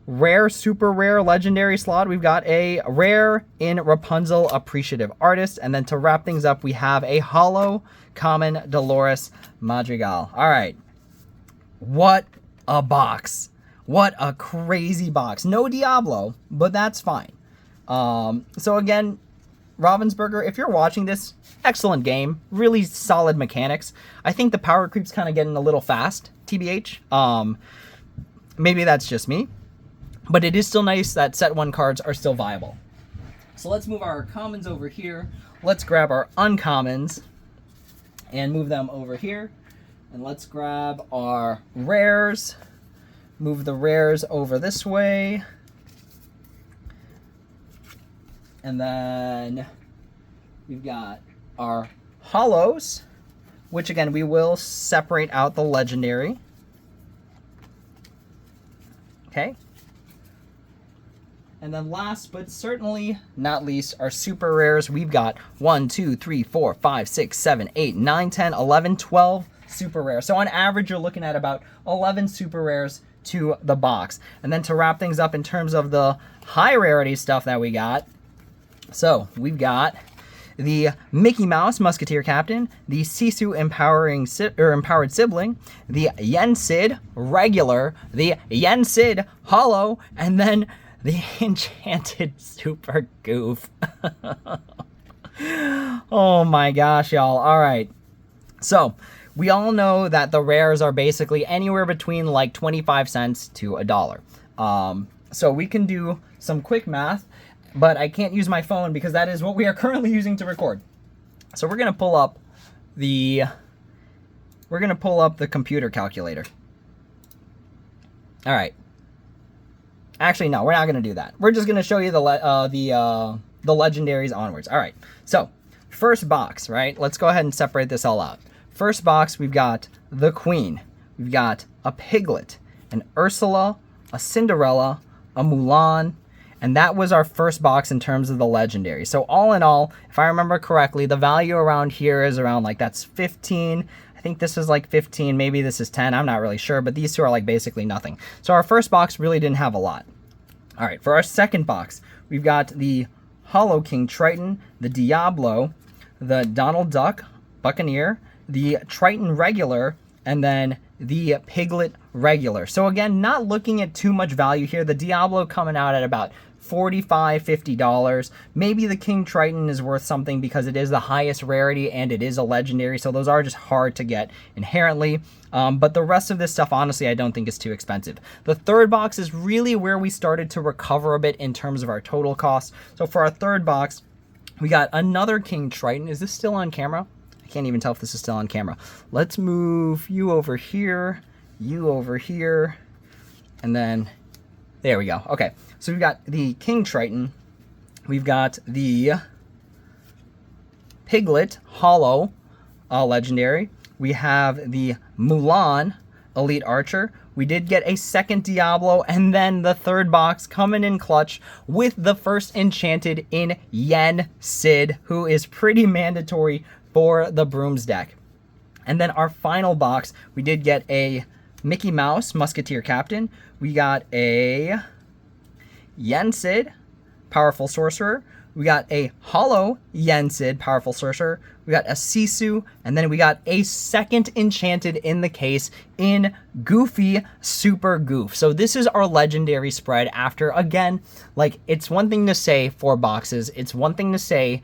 rare, super rare, legendary slot, we've got a rare in Rapunzel Appreciative Artist. And then to wrap things up, we have a holo common Dolores Madrigal. All right. What a box. What a crazy box. No Diablo, but that's fine. So again, Ravensburger, if you're watching this, excellent game. Really solid mechanics. I think the power creep's kind of getting a little fast, TBH. Maybe that's just me. But it is still nice that set 1 cards are still viable. So let's move our commons over here. Let's grab our uncommons and move them over here. And let's grab our rares. Move the rares over this way. And then we've got our holos, which again, we will separate out the legendary. Okay. And then last but certainly not least, our super rares. We've got 1, 2, 3, 4, 5, 6, 7, 8, 9, 10, 11, 12 super rares. So on average, you're looking at about 11 super rares to the box. And then to wrap things up in terms of the high rarity stuff that we got. So we've got the Mickey Mouse Musketeer Captain, the Sisu Empowered Sibling, the Yensid Regular, the Yensid Holo, and then the Enchanted Super Goof. Oh my gosh, y'all. All right. So we all know that the rares are basically anywhere between like 25 cents to $1. So we can do some quick math, but I can't use my phone because that is what we are currently using to record. So we're gonna pull up the computer calculator. All right. Actually, no, we're not gonna do that. We're just gonna show you the legendaries onwards. All right. So first box, right? Let's go ahead and separate this all out. First box, we've got the Queen. We've got a Piglet, an Ursula, a Cinderella, a Mulan, and that was our first box in terms of the legendary. So all in all, if I remember correctly, the value around here is around like that's 15. I think this is like 15, maybe this is 10. I'm not really sure, but these two are like basically nothing. So our first box really didn't have a lot. All right, for our second box, we've got the Hollow King Triton, the Diablo, the Donald Duck Buccaneer, the Triton Regular, and then the Piglet Regular. So again, not looking at too much value here. The Diablo coming out at about $45, $50. Maybe the King Triton is worth something because it is the highest rarity and it is a legendary, so those are just hard to get inherently. But the rest of this stuff, honestly, I don't think is too expensive. The third box is really where we started to recover a bit in terms of our total cost. So for our third box, we got another King Triton. Is this still on camera? I can't even tell if this is still on camera. Let's move you over here, and then there we go. Okay, so we've got the King Triton, we've got the Piglet Hollow Legendary, we have the Mulan Elite Archer, we did get a second Diablo, and then the third box coming in clutch with the first Enchanted in Yen Sid, who is pretty mandatory for the Brooms deck. And then our final box, we did get a Mickey Mouse Musketeer Captain, we got a Yen Sid Powerful Sorcerer, we got a Hollow Yen Sid Powerful Sorcerer, we got a Sisu, and then we got a second Enchanted in the case in Goofy Super Goof. So this is our legendary spread after, again, like, it's one thing to say 4 boxes, it's one thing to say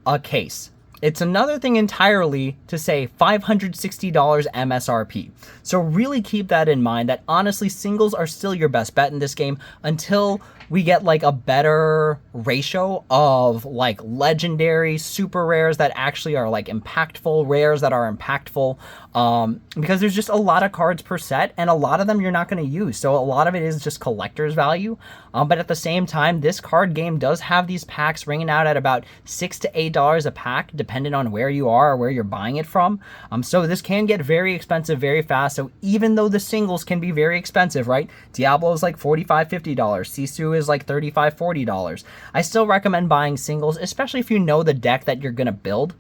a case. It's another thing entirely to say $560 MSRP. So really keep that in mind, that honestly singles are still your best bet in this game until we get like a better ratio of like legendary super rares that actually are like impactful, rares that are impactful, because there's just a lot of cards per set and a lot of them you're not going to use. So a lot of it is just collector's value. But at the same time, this card game does have these packs ringing out at about $6 to $8 a pack, depending on where you are or where you're buying it from. So this can get very expensive very fast. So even though the singles can be very expensive, right? Diablo is like $45, $50. Sisu is like $35, $40. I still recommend buying singles, especially if you know the deck that you're going to build,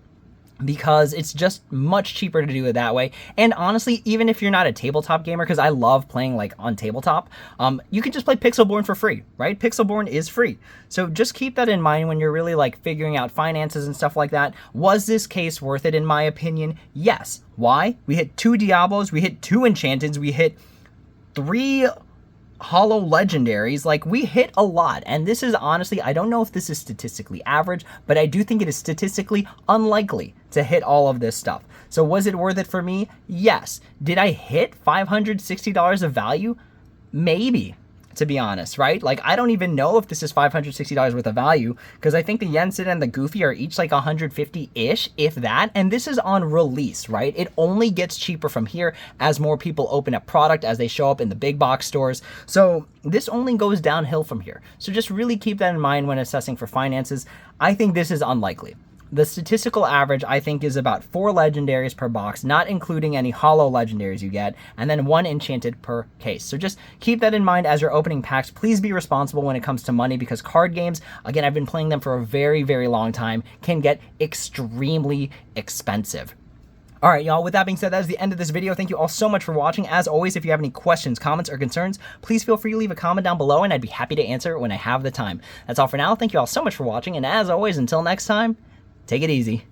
because it's just much cheaper to do it that way. And honestly, even if you're not a tabletop gamer, because I love playing like on tabletop, you can just play Pixelborn for free, right? Pixelborn is free. So just keep that in mind when you're really like figuring out finances and stuff like that. Was this case worth it? In my opinion, yes. Why? We hit 2 Diablos, we hit 2 Enchanteds, we hit 3 Hollow Legendaries. Like, we hit a lot, and this is honestly, I don't know if this is statistically average, but I do think it is statistically unlikely to hit all of this stuff. So was it worth it for me? Yes. Did I hit $560 of value? Maybe, to be honest, right? Like, I don't even know if this is $560 worth of value, because I think the Yen Sid and the Goofy are each like 150-ish, if that, and this is on release, right? It only gets cheaper from here as more people open up product, as they show up in the big box stores. So this only goes downhill from here. So just really keep that in mind when assessing for finances. I think this is unlikely. The statistical average, I think, is about 4 legendaries per box, not including any hollow legendaries you get, and then 1 enchanted per case. So just keep that in mind as you're opening packs. Please be responsible when it comes to money, because card games, again, I've been playing them for a very, very long time, can get extremely expensive. All right, y'all, with that being said, that is the end of this video. Thank you all so much for watching. As always, if you have any questions, comments, or concerns, please feel free to leave a comment down below, and I'd be happy to answer it when I have the time. That's all for now. Thank you all so much for watching, and as always, until next time, take it easy.